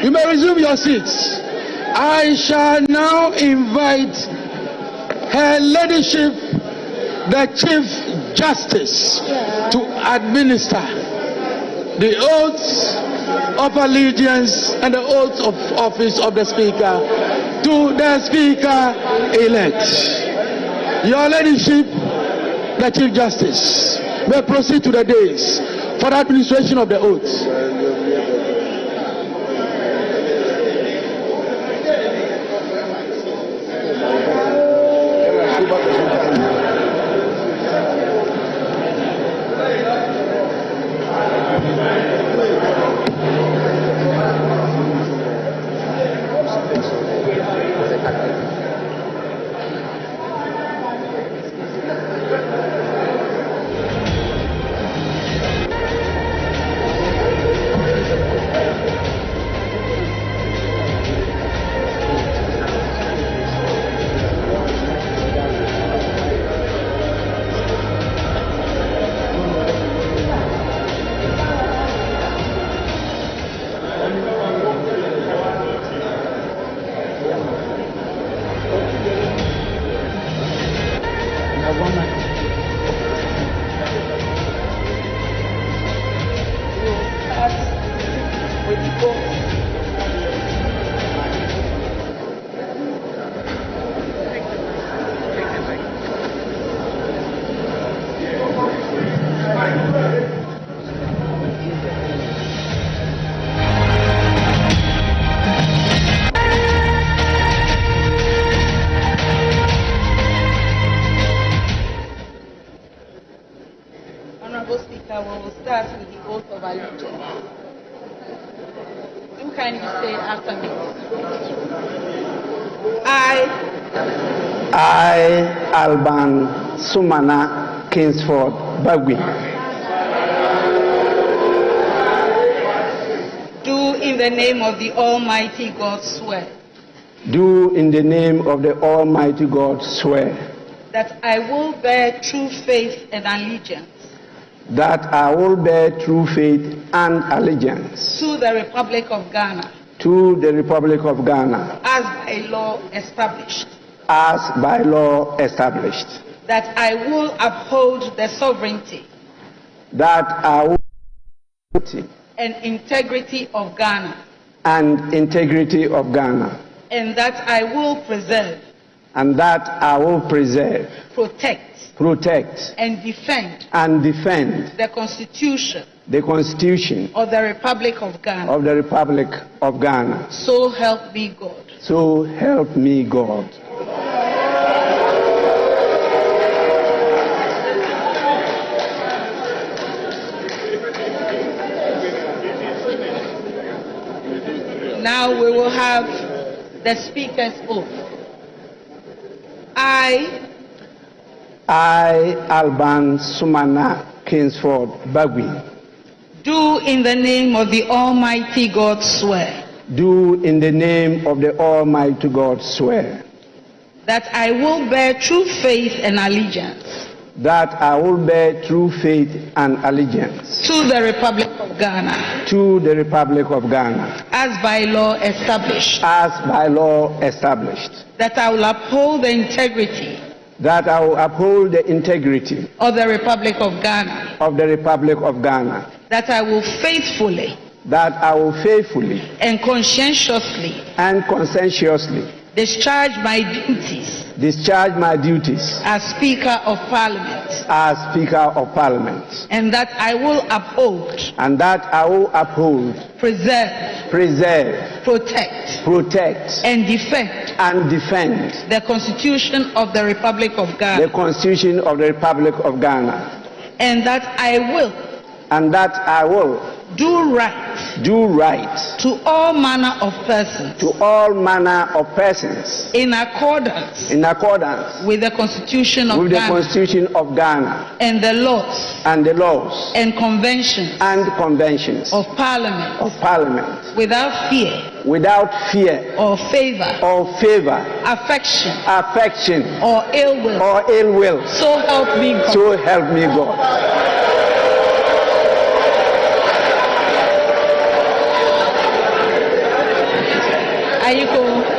You may resume your seats. I shall now invite Her Ladyship, the Chief Justice, to administer the oaths of allegiance and the oath of office of the Speaker to the Speaker-elect. Your Ladyship, the Chief Justice, may proceed to the dais for the administration of the oath. Honorable Speaker, we will start with the oath of allegiance. You kindly say after me. I, Alban Sumana Kingsford Bagui, do in the name of the Almighty God swear do in the name of the Almighty God swear that I will bear true faith and allegiance that I will bear true faith and allegiance to the Republic of Ghana to the Republic of Ghana as by law established, that I will uphold the sovereignty that I will and integrity of Ghana, and integrity of Ghana, and that I will preserve, protect, and defend the Constitution of the Republic of Ghana. So help me God. So help me God. Now we will have the Speaker's oath. I, Alban Sumana Kingsford Bagui, do in the name of the Almighty God swear do in the name of the Almighty God swear that I will bear true faith and allegiance that I will bear true faith and allegiance to the Republic of Ghana as by law established, that I will uphold the integrity of the Republic of Ghana, that I will faithfully and conscientiously discharge my duties as Speaker of Parliament, and that I will uphold, preserve, protect, and defend the Constitution of the Republic of Ghana, and that I will do right to all manner of persons in accordance with the Constitution of Ghana and the laws and conventions of Parliament without fear or favor, affection or ill will. So help me God. Ayiko.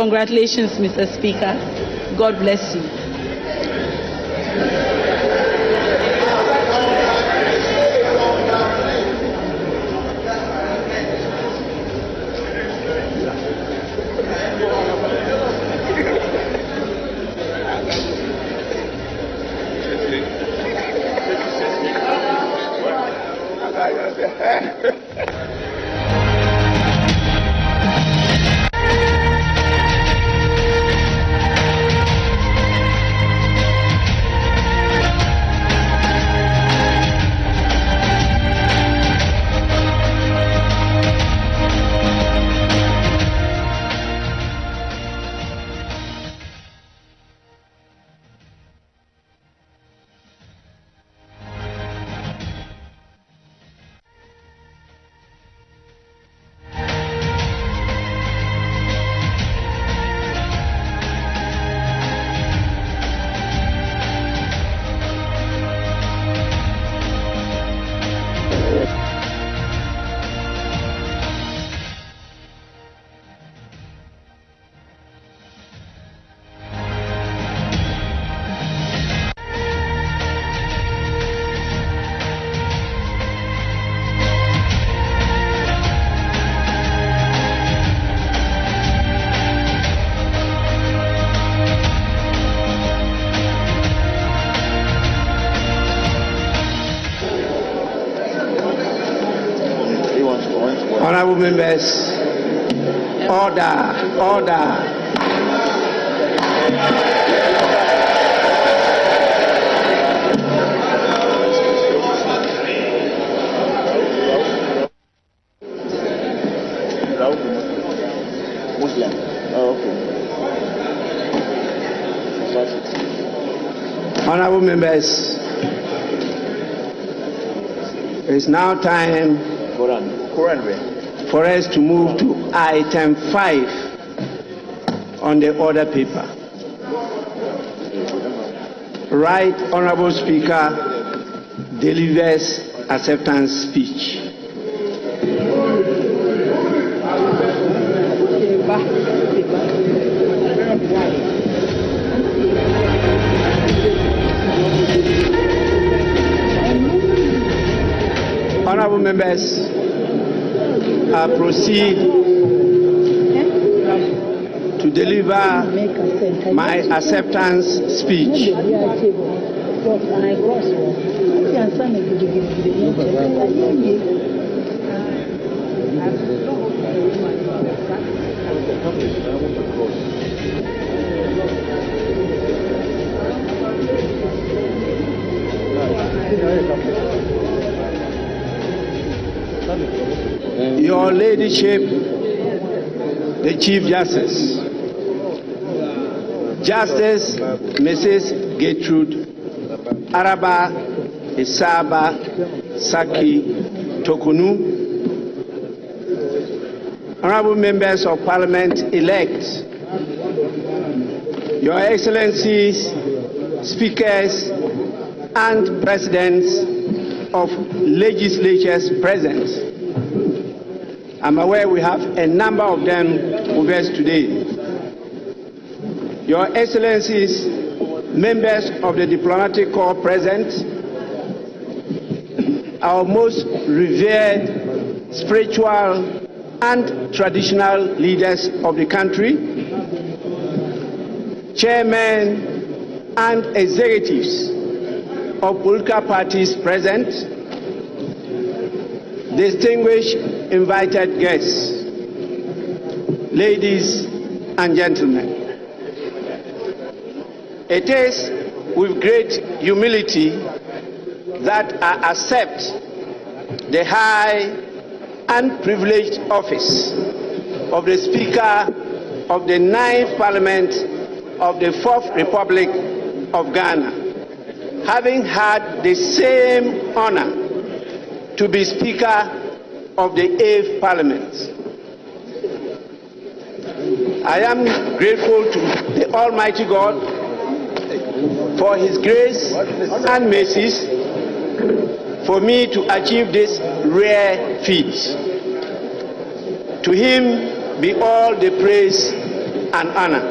Congratulations, Mr. Speaker. God bless you. Honorable members, order. Muslim. Oh, okay. Honorable members, it is now time for us to move to item 5 on the order paper. Right Honorable Speaker delivers acceptance speech. Honorable members, I proceed to deliver my acceptance speech. Your Ladyship, the Chief Justice, Justice Mrs. Gertrude Araba Isaba Saki Tokunu, Honorable Members of Parliament elect, Your Excellencies, Speakers and Presidents of legislatures present. I'm aware we have a number of them with us today. Your Excellencies, members of the diplomatic corps present, our most revered spiritual and traditional leaders of the country, chairmen and executives of political parties present, distinguished invited guests, ladies and gentlemen. It is with great humility that I accept the high and privileged office of the Speaker of the 9th Parliament of the 4th Republic of Ghana, having had the same honor to be Speaker of the 8th Parliament. I am grateful to the Almighty God for His grace and mercies for me to achieve this rare feat. To Him be all the praise and honor.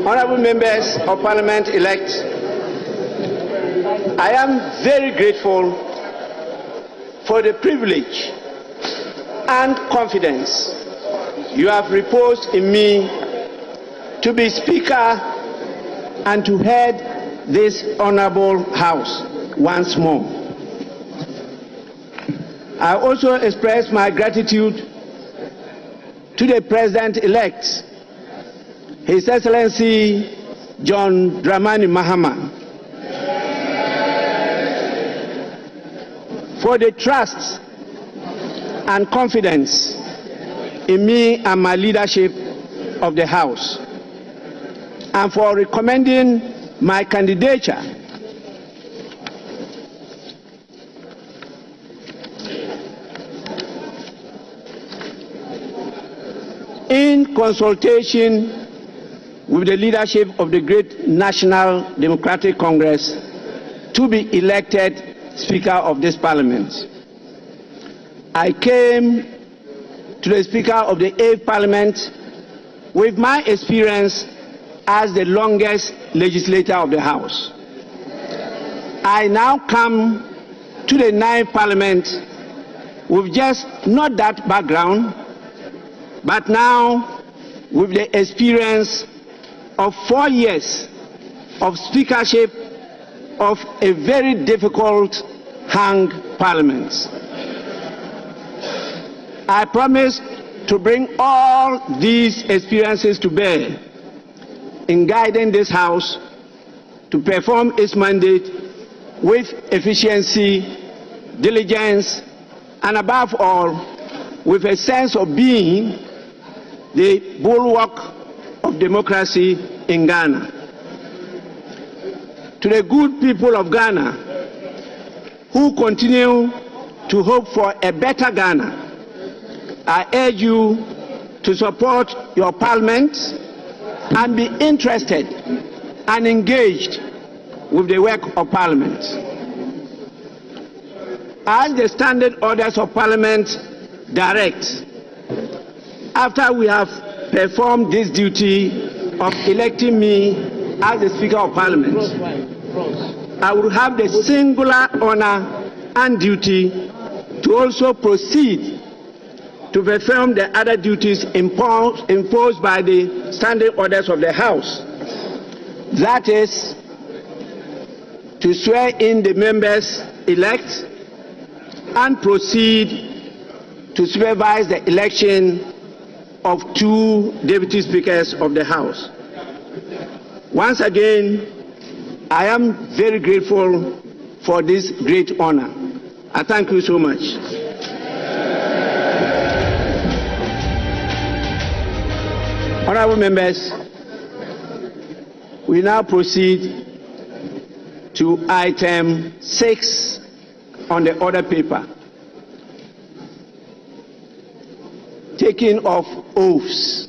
Honorable members of Parliament elect, I am very grateful for the privilege and confidence you have reposed in me to be Speaker and to head this honorable House once more. I also express my gratitude to the President-elect, His Excellency John Dramani Mahama, for the trust and confidence in me and my leadership of the House, and for recommending my candidature in consultation with the leadership of the great National Democratic Congress to be elected Speaker of this Parliament. I came to the Speaker of the 8th Parliament with my experience as the longest legislator of the House. I now come to the 9th Parliament with just not that background, but now with the experience of 4 years of speakership of a very difficult hung parliament. I promise to bring all these experiences to bear in guiding this House to perform its mandate with efficiency, diligence, and above all, with a sense of being the bulwark of democracy in Ghana. To the good people of Ghana who continue to hope for a better Ghana, I urge you to support your Parliament and be interested and engaged with the work of Parliament. As the standard orders of Parliament direct, after we have performed this duty of electing me as the Speaker of Parliament, I will have the singular honor and duty to also proceed to perform the other duties imposed by the standing orders of the House. That is, to swear in the members elect and proceed to supervise the election of 2 deputy speakers of the House. Once again, I am very grateful for this great honor. I thank you so much. Honorable members, we now proceed to item 6 on the order paper. Taking of oaths.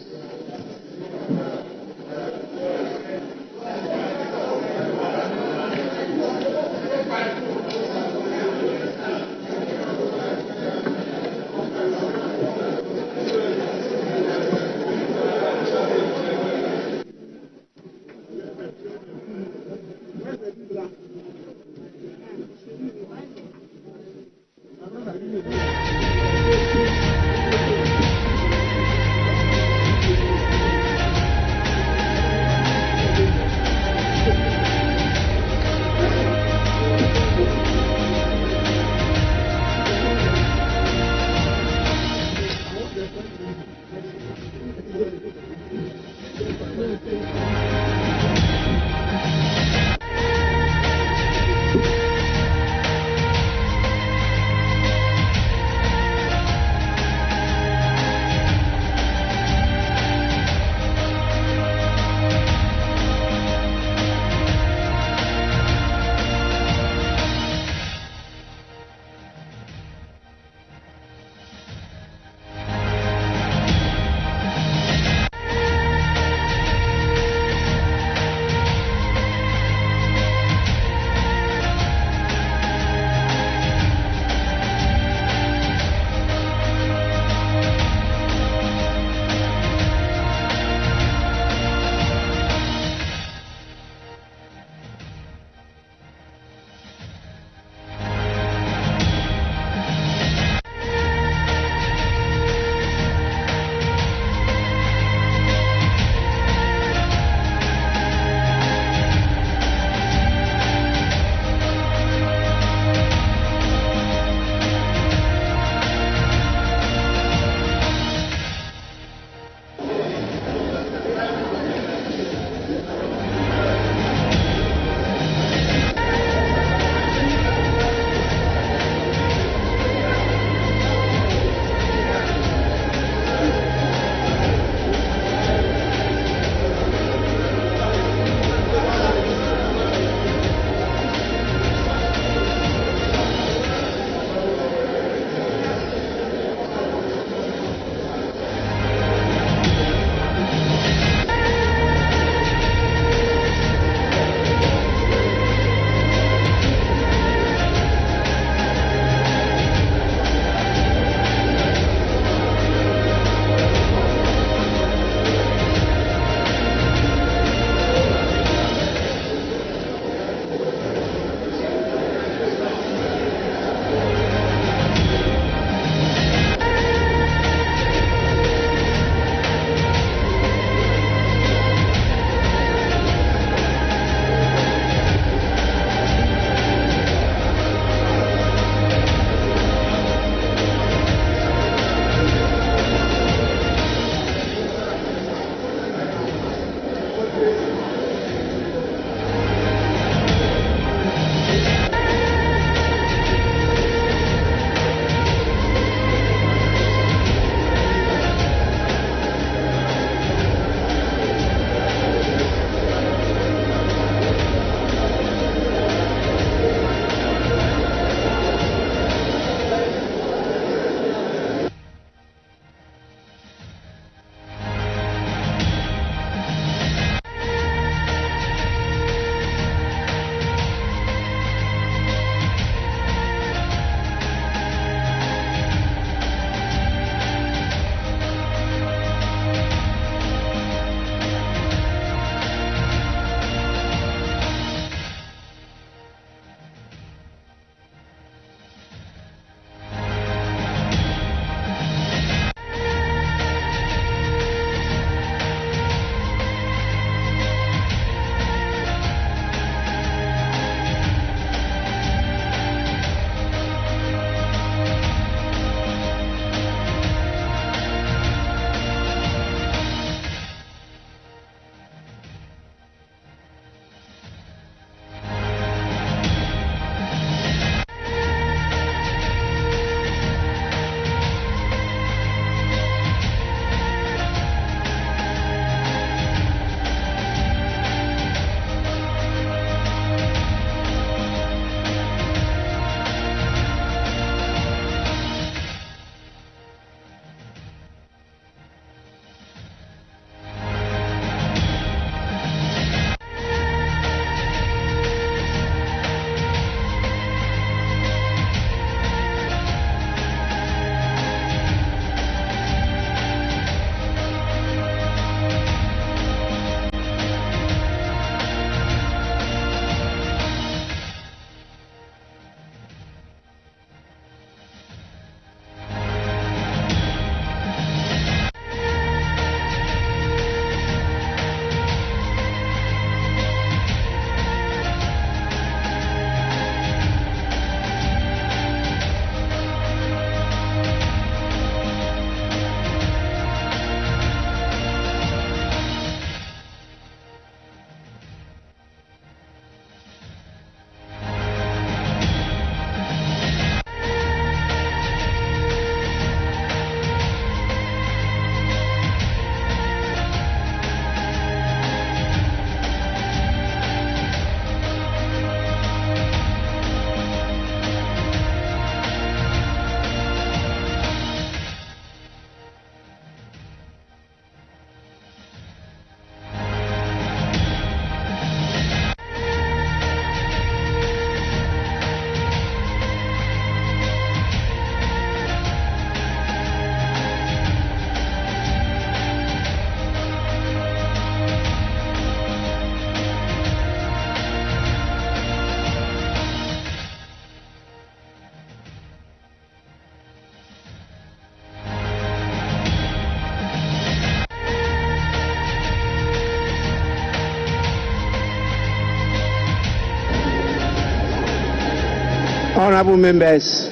Honorable members,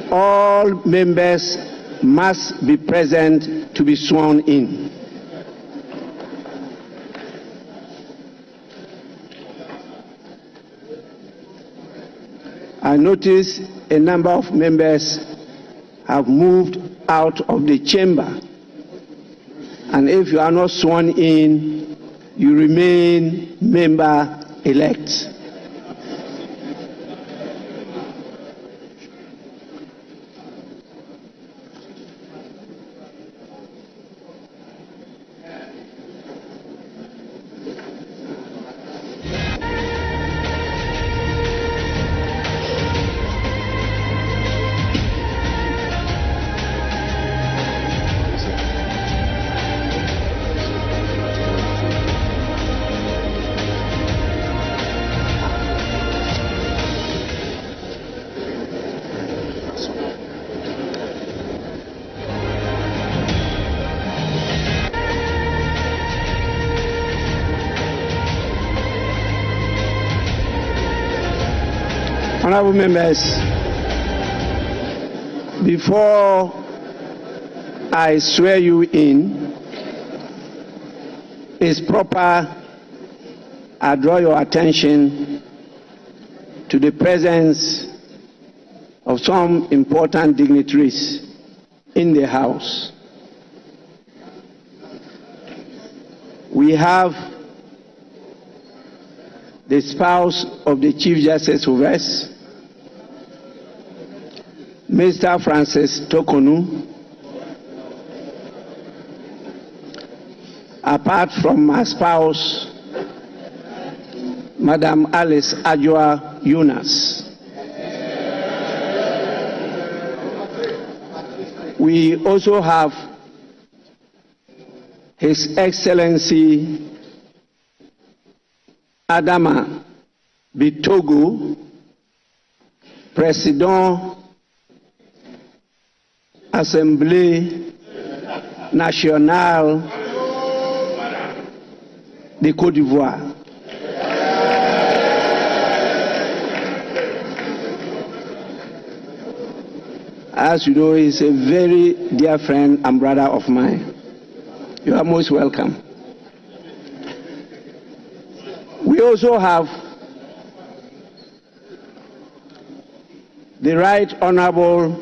all members must be present to be sworn in. I notice a number of members have moved out of the chamber, and if you are not sworn in, you remain member-elect. Honorable members, before I swear you in, it's proper I draw your attention to the presence of some important dignitaries in the House. We have the spouse of the Chief Justice of us, Mr. Francis Tokonu. Apart from my spouse, Madam Alice Ajua Yunus. We also have His Excellency Adama Bitogo, Président Assemblée Nationale de Côte d'Ivoire. As you know, he's a very dear friend and brother of mine. You are most welcome. We also have the Right Honorable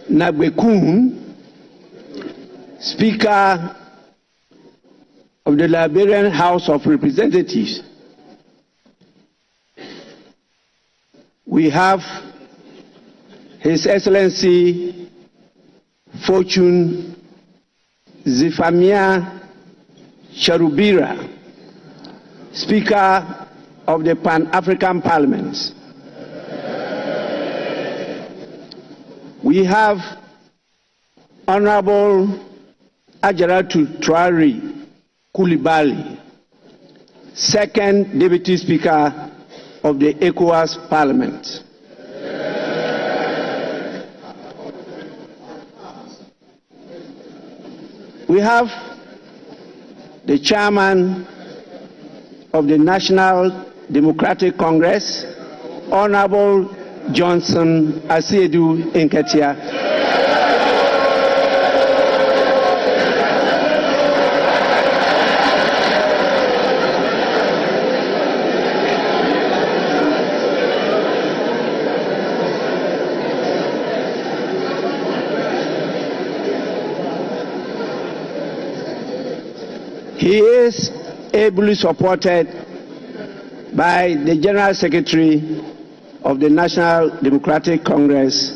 Nagbekun, Speaker of the Liberian House of Representatives. We have His Excellency Fortune Zifamia Charubira, Speaker of the Pan-African Parliament. We have Honorable Ajaratu Traore Coulibaly, Second Deputy Speaker of the ECOWAS Parliament. We have the Chairman of the National Democratic Congress, Honorable Johnson Asiedu Nketia. He is ably supported by the General Secretary of the National Democratic Congress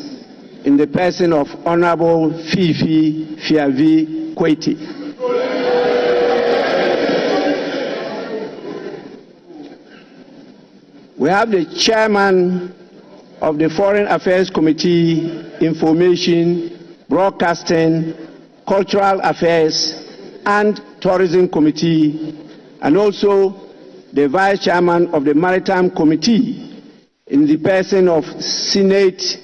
in the person of Honorable Fifi Fiavi Kweti. We have the Chairman of the Foreign Affairs Committee, Information, Broadcasting, Cultural Affairs and Tourism Committee, and also the Vice Chairman of the Maritime Committee in the person of Senate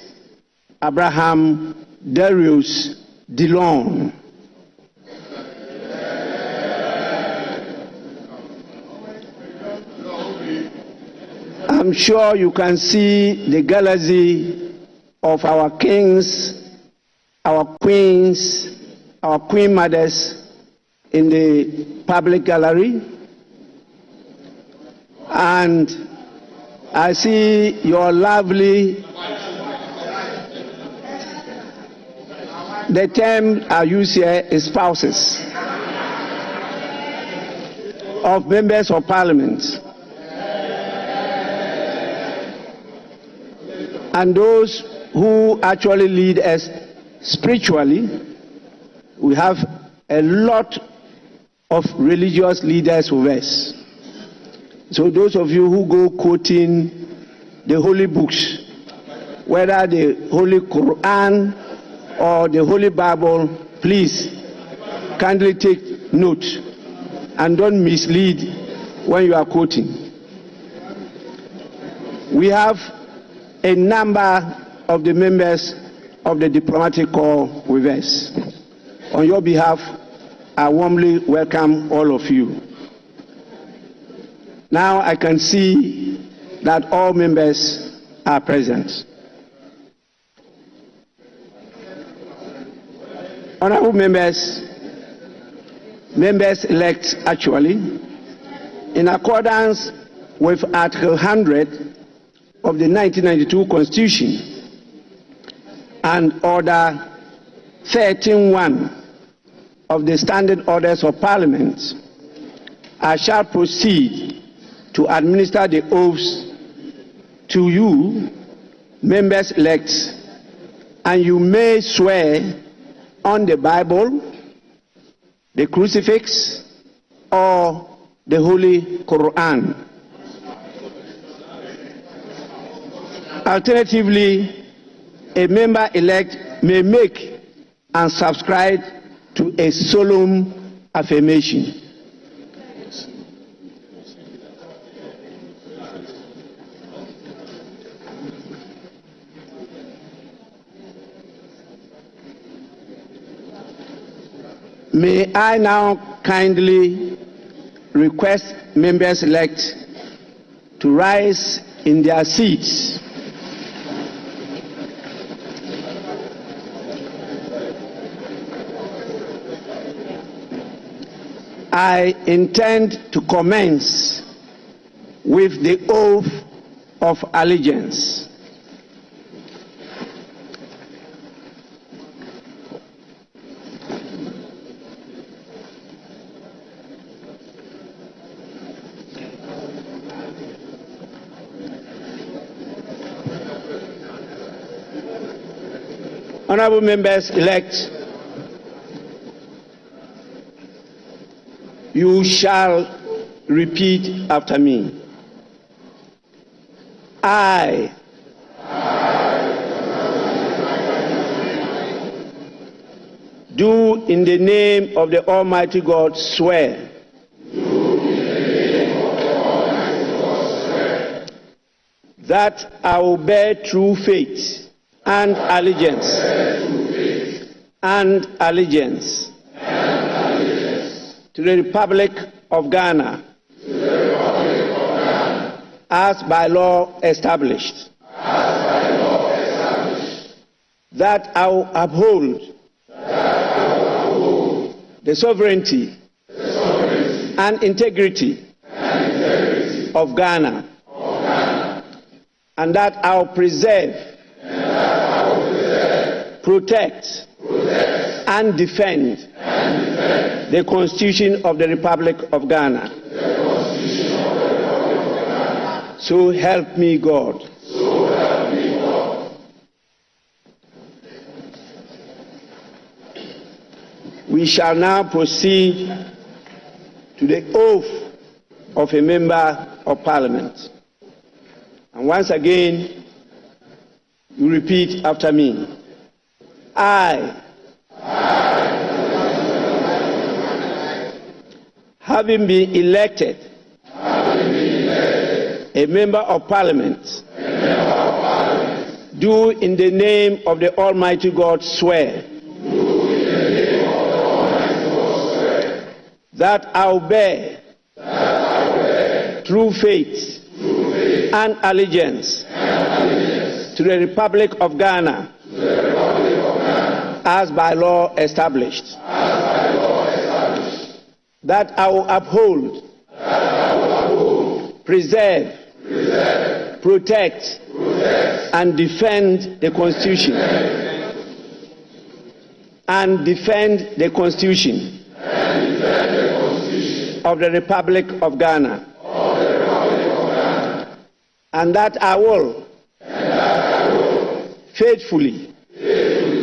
Abraham Darius Dillon. I'm sure you can see the galaxy of our kings, our queens, our queen mothers in the public gallery. And I see your lovely, the term I use here is spouses of members of parliament. And those who actually lead us spiritually. We have a lot of religious leaders with us. So those of you who go quoting the holy books, whether the Holy Quran or the Holy Bible, please kindly take note and don't mislead when you are quoting. We have a number of the members of the diplomatic corps with us. On your behalf, I warmly welcome all of you. Now I can see that all members are present. Honorable members, members-elect actually, in accordance with Article 100 of the 1992 Constitution and Order 13.1 of the Standard Orders of Parliament, I shall proceed to administer the oaths to you, members-elect, and you may swear on the Bible, the crucifix, or the Holy Quran. Alternatively, a member-elect may make and subscribe to a solemn affirmation. May I now kindly request members-elect to rise in their seats. I intend to commence with the oath of allegiance. Honorable members-elect, you shall repeat after me. I do in the name of the Almighty God swear that I will bear true faith and allegiance to the Republic of Ghana, as by law established, that I will uphold the sovereignty and integrity of Ghana, and that I will preserve, protect, and defend the Constitution of the Republic of Ghana. So help me God. We shall now proceed to the oath of a member of Parliament. And once again, you repeat after me. I, having been elected a member of Parliament, do in the name of the Almighty God swear that I will bear true faith and allegiance to the Republic of Ghana as by law established. That I will uphold, preserve, protect, and defend the Constitution. And defend the Constitution of the Republic of Ghana. And that I will faithfully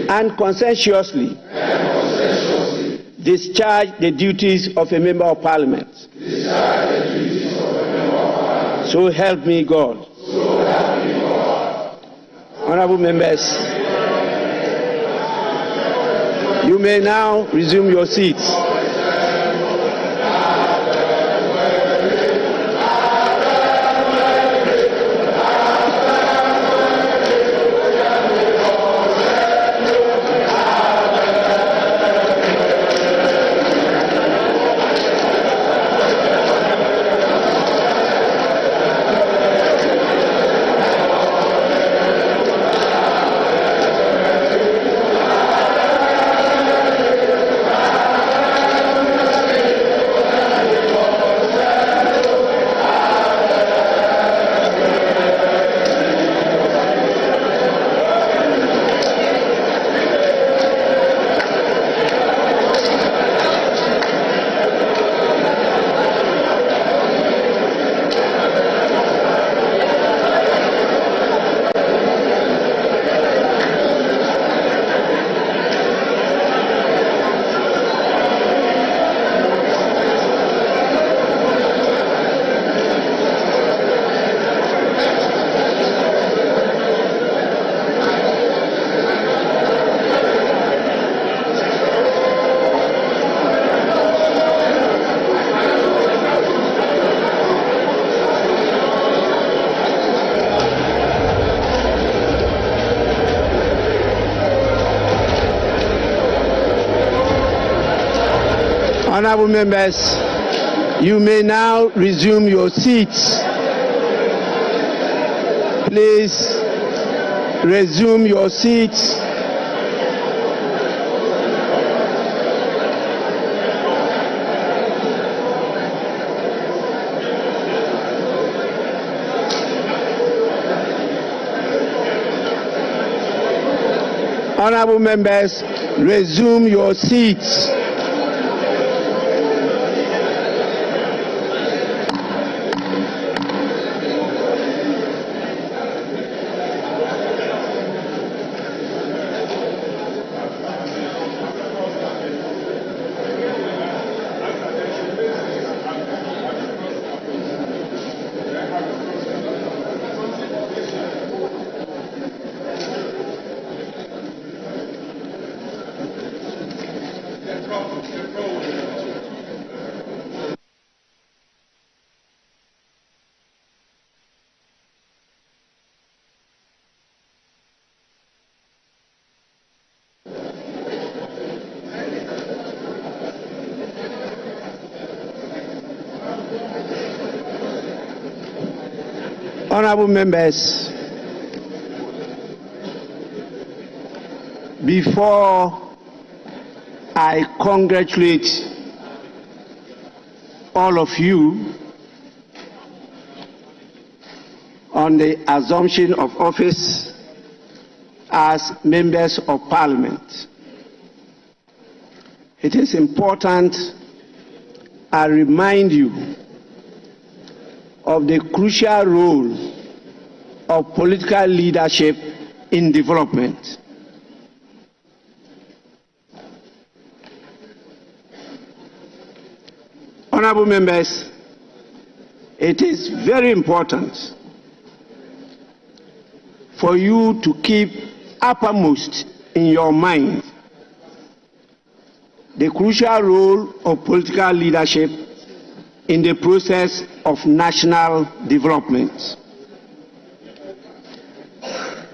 and conscientiously discharge the duties of a Member of Parliament. So help me God. Honourable members, you may now resume your seats. Honourable members, you may now resume your seats. Please resume your seats. Honourable members, resume your seats. Honourable members, before I congratulate all of you on the assumption of office as members of Parliament, it is important I remind you of the crucial role of political leadership in development. Honourable members, it is very important for you to keep uppermost in your mind the crucial role of political leadership in the process of national development.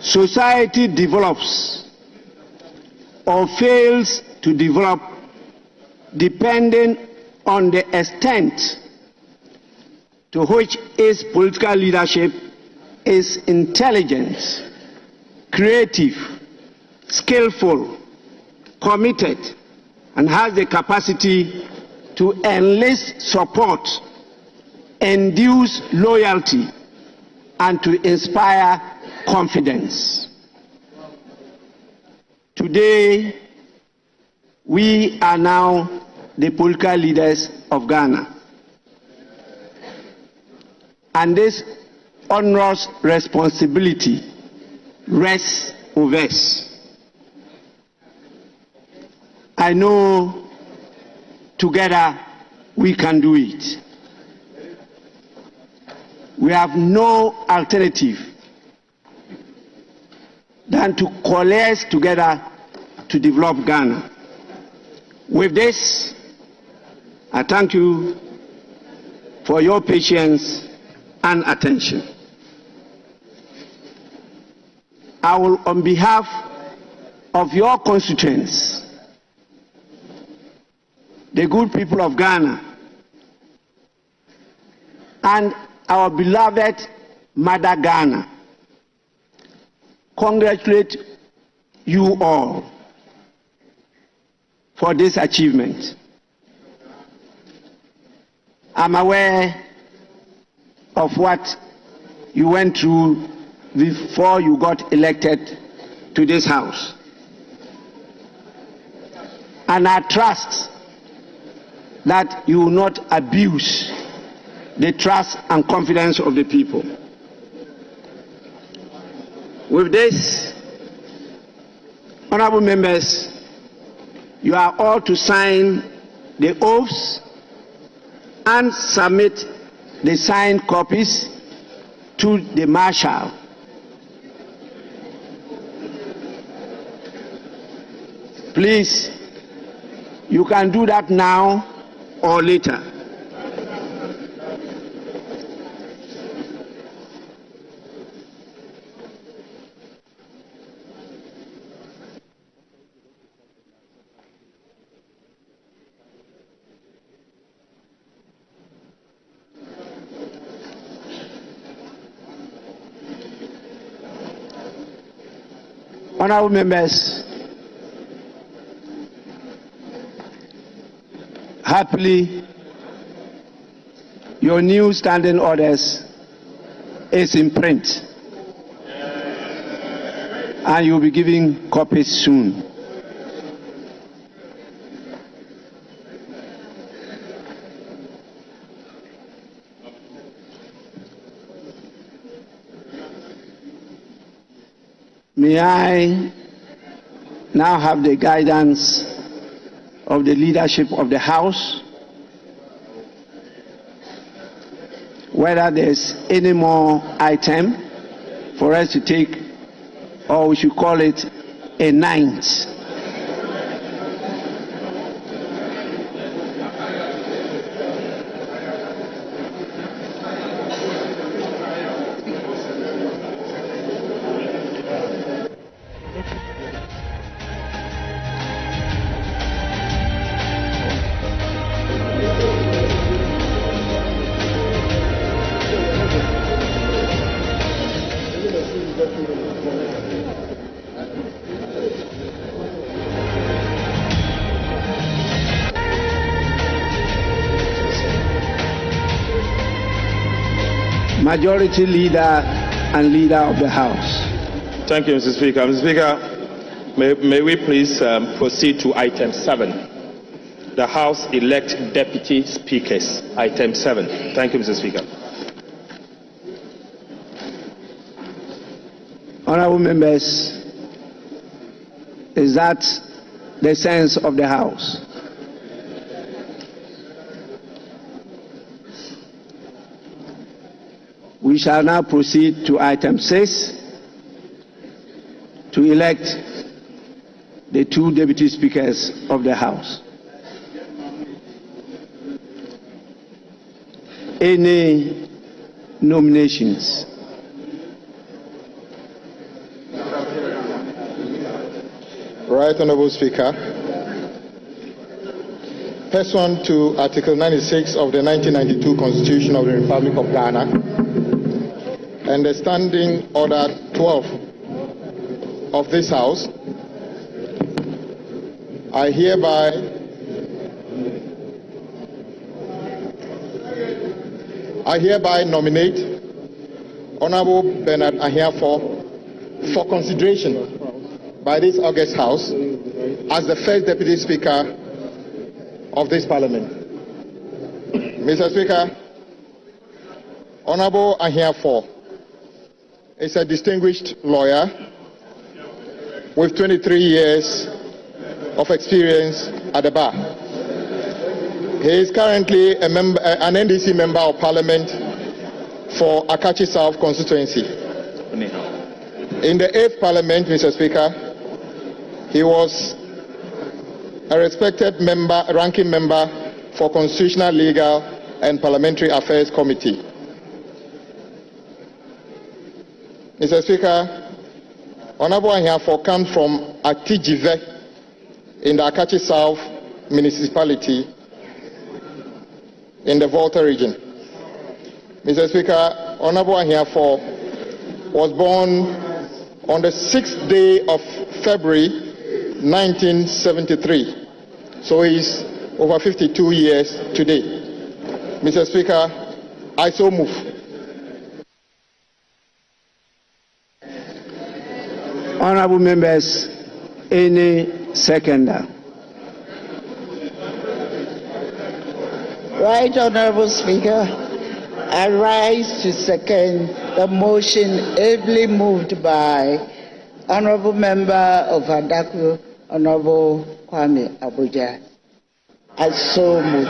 Society develops or fails to develop depending on the extent to which its political leadership is intelligent, creative, skillful, committed, and has the capacity to enlist support, induce loyalty, and to inspire confidence. Today, we are now the political leaders of Ghana. And this onerous responsibility rests with us. I know together we can do it. We have no alternative than to coalesce together to develop Ghana. With this, I thank you for your patience and attention. I will, on behalf of your constituents, the good people of Ghana, and our beloved Mother Ghana, congratulate you all for this achievement. I'm aware of what you went through before you got elected to this house. And I trust that you will not abuse the trust and confidence of the people. With this, honorable members, you are all to sign the oaths and submit the signed copies to the marshal. Please, you can do that now or later. Honorable members, happily, your new standing orders is in print, and you'll be giving copies soon. May I now have the guidance of the leadership of the House, whether there's any more item for us to take, or we should call it a ninth. Majority Leader and Leader of the House. Thank you, Mr. Speaker. Mr. Speaker, may we please proceed to item 7. The House elect deputy speakers. Item 7. Thank you, Mr. Speaker. Honorable members, is that the sense of the House? We shall now proceed to item 6 to elect the 2 deputy speakers of the House. Any nominations? Right, Honorable Speaker. pursuant to Article 96 of the 1992 Constitution of the Republic of Ghana and the Standing Order 12 of this House, I hereby nominate Honorable Bernard Ahiafo for consideration by this August House as the first Deputy Speaker of this Parliament. Mr. Speaker, Honorable Ahiafo is a distinguished lawyer with 23 years of experience at the bar. He is currently an NDC Member of Parliament for Akachi South constituency. In the 8th Parliament, Mr. Speaker, he was a respected member, ranking member for Constitutional, Legal and Parliamentary Affairs Committee. Mr. Speaker, Honorable Ahiafo comes from Atijive in the Akachi South municipality in the Volta region. Mr. Speaker, Honorable Ahiafo was born on the 6th day of February 1973, so he is over 52 years today. Mr. Speaker, I so move. Honorable members, any seconder? Right, Honorable Speaker, I rise to second the motion ably moved by Honorable Member of Adaku, Honorable Kwame Abuja. I so move.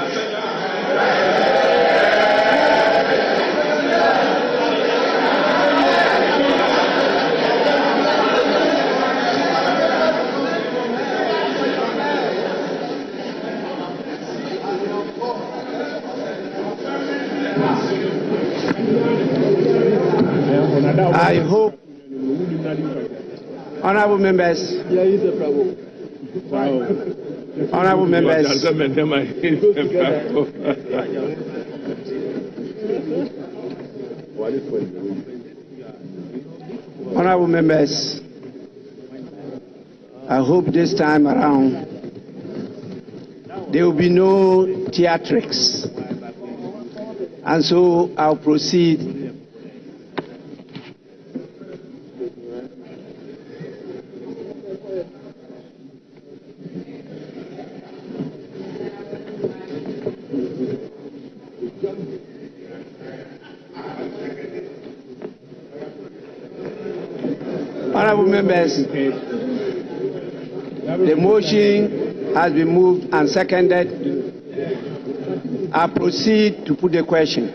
I hope, honorable members, honorable members, honorable members, I hope this time around there will be no theatrics, and so I'll proceed. Honorable members, the motion has been moved and seconded. I proceed to put the question.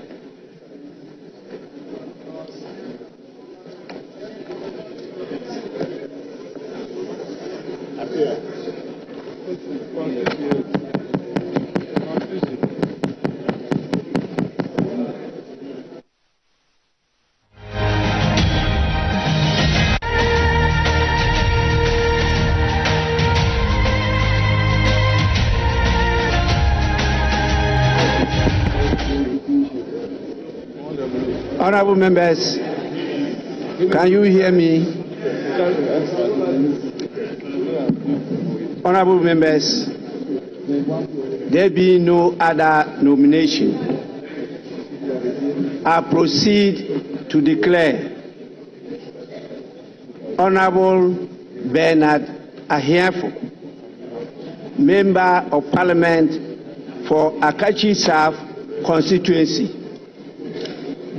Honorable members, can you hear me? Honorable members, there being no other nomination, I proceed to declare Honorable Bernard Ahiafo, Member of Parliament for Akachi South constituency,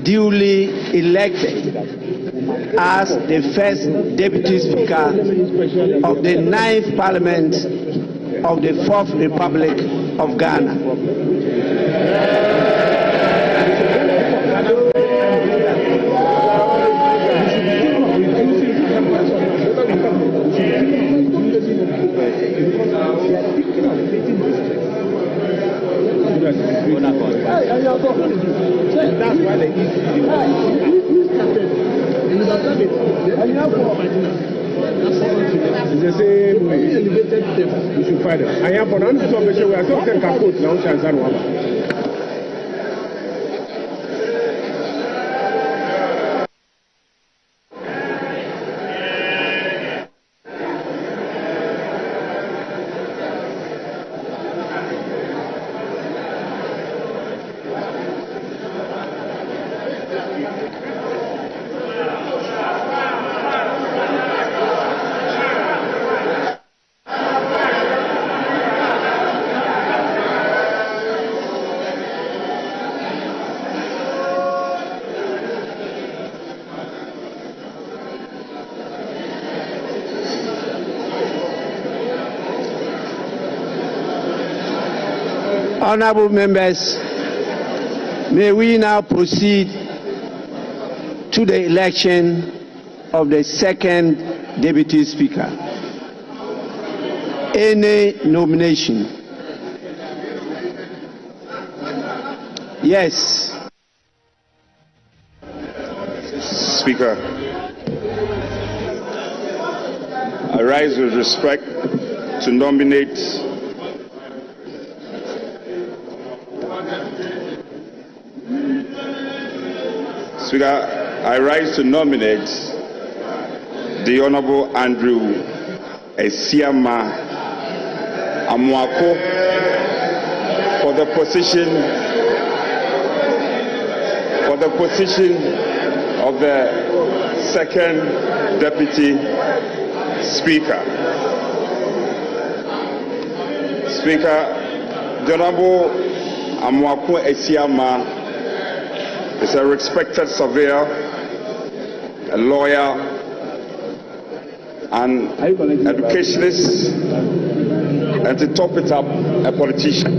duly elected as the first Deputy Speaker of the 9th Parliament of the 4th Republic of Ghana. That's why they It's the same way. You should find it. I am for none of the show. I don't think I put now. Honorable members, may we now proceed to the election of the second Deputy Speaker. Any nomination? Yes. Speaker, I rise with respect to nominate Speaker, I rise to nominate the Honorable Andrew Esiama Amuako for the position of the second Deputy Speaker. Speaker, the Honorable Amuako Esiama is a respected surveyor, a lawyer, an educationist, and to top it up, a politician.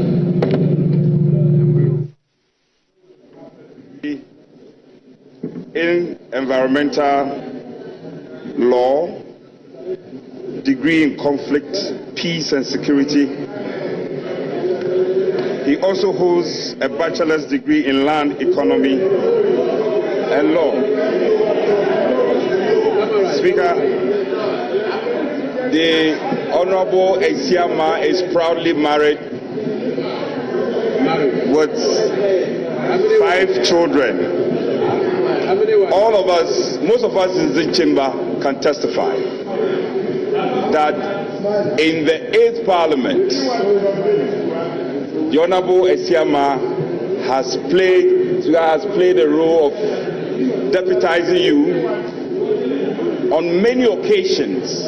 In environmental law, degree in conflict, peace and security. He also holds a bachelor's degree in land economy and law. Speaker, the Honorable Esiama is proudly married with 5 children. All of us, most of us in this chamber can testify that in the 8th Parliament, the Honorable Esiama has played the role of deputizing you on many occasions,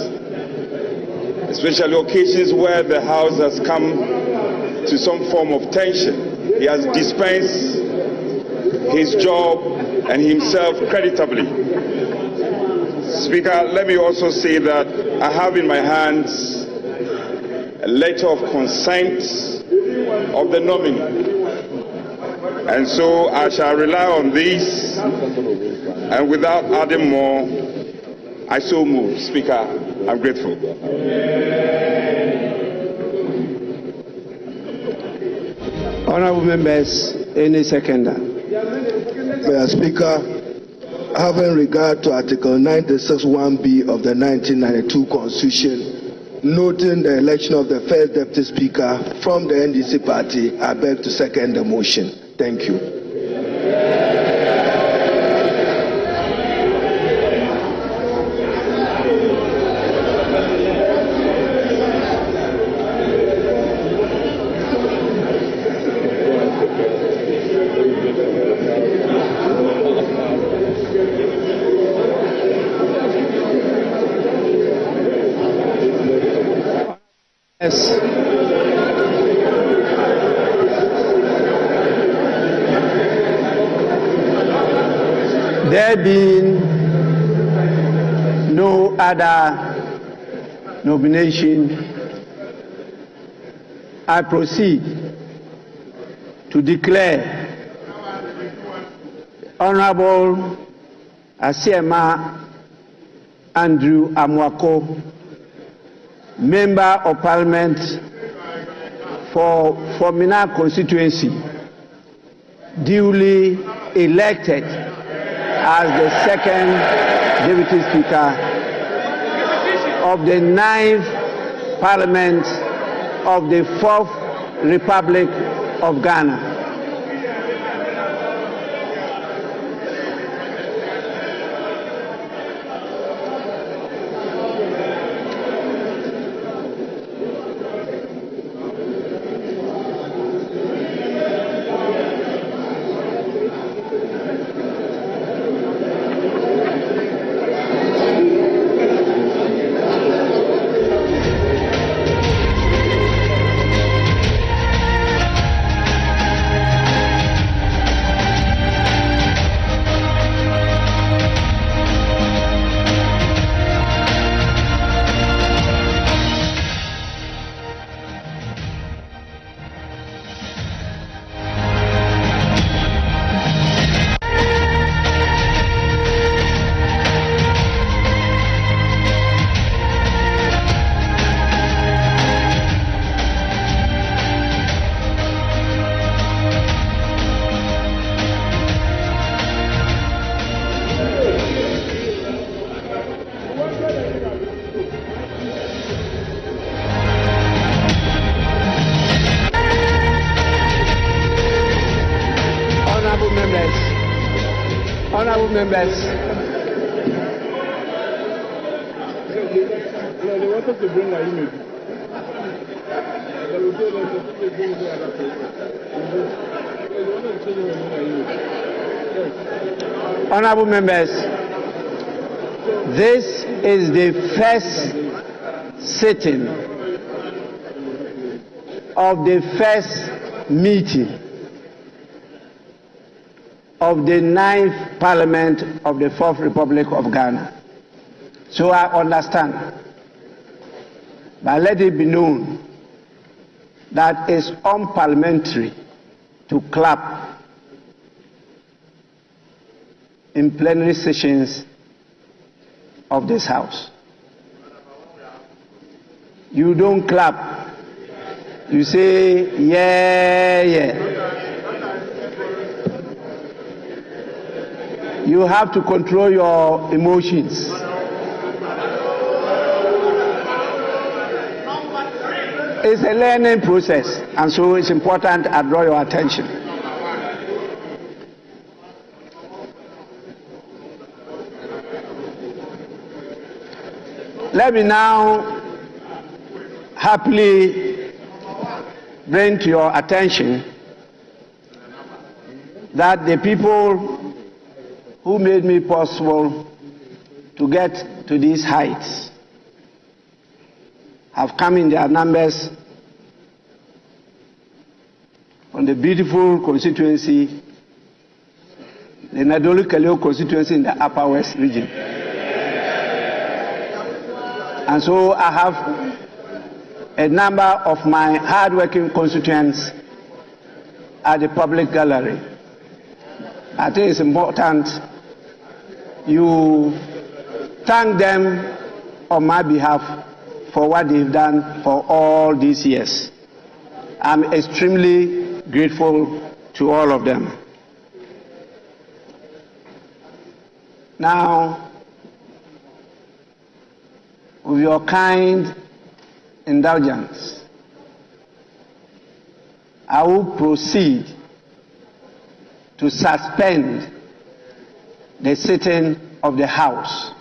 especially occasions where the House has come to some form of tension. He has dispensed his job and himself creditably. Speaker, let me also say that I have in my hands a letter of consent of the nominee. And so I shall rely on this, and without adding more, I so move. Speaker, I'm grateful. Honorable members, any seconder? Mr. Speaker, having regard to Article 96(1)(b) of the 1992 Constitution, noting the election of the first Deputy Speaker from the NDC party, I beg to second the motion. Thank you. Yes. There being no other nomination, I proceed to declare Honorable Esiama Andrew Amuako, Member of Parliament for Formina constituency, duly elected as the second Deputy Speaker of the 9th Parliament of the 4th Republic of Ghana. Honorable members, honorable members, this is the first sitting of the first meeting of the 9th Parliament of the 4th Republic of Ghana. So I understand, but let it be known that it's unparliamentary to clap in plenary sessions of this House. You don't clap, you say, yeah, yeah. You have to control your emotions. It's a learning process, and so it's important I draw your attention. Let me now happily bring to your attention that the people who made me possible to get to these heights have come in their numbers from the beautiful constituency, the Nadolu-Kaleo constituency in the Upper West region. And so I have a number of my hard-working constituents at the public gallery. I think it's important you thank them on my behalf for what they've done for all these years. I'm extremely grateful to all of them. Now, with your kind indulgence, I will proceed to suspend the sitting of the House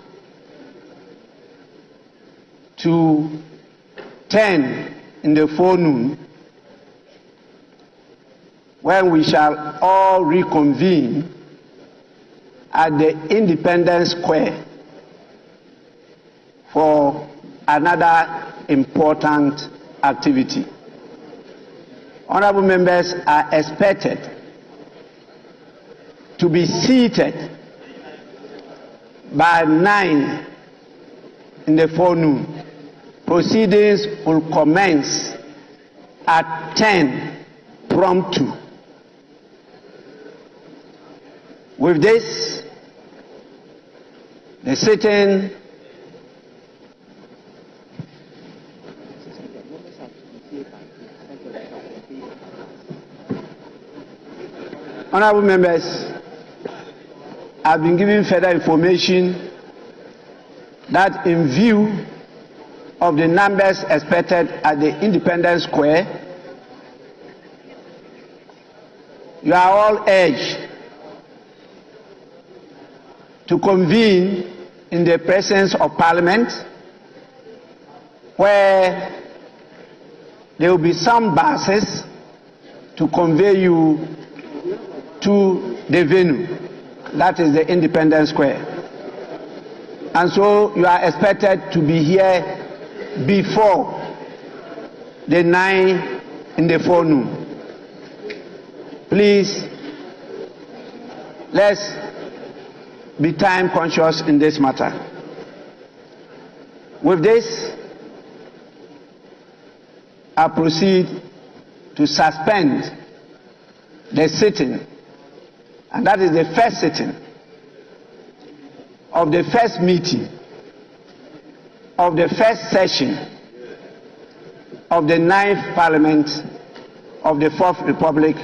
to 10 in the forenoon, when we shall all reconvene at the Independence Square for another important activity. Honorable members are expected to be seated by 9 in the forenoon. Proceedings will commence at 10 promptu. With this, the sitting honorable members, I've been given further information that in view of the numbers expected at the Independence Square, you are all urged to convene in the presence of Parliament, where there will be some buses to convey you to the venue, that is the Independence Square. And so you are expected to be here before the 9 in the forenoon. Please, let's be time conscious in this matter. With this, I proceed to suspend the sitting, and that is the first sitting of the first meeting of the first session of the 9th Parliament of the 4th Republic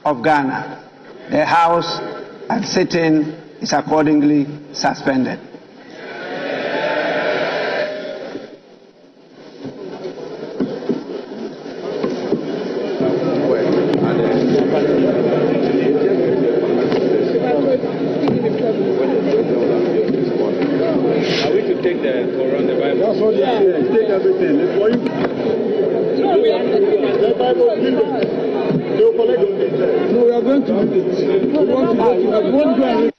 of Ghana. The House and sitting is accordingly suspended. Are we to take the coronavirus? That's what they say. Take everything. It's for you. The Bible, they will collect the details. No, we are going to do it. We want to go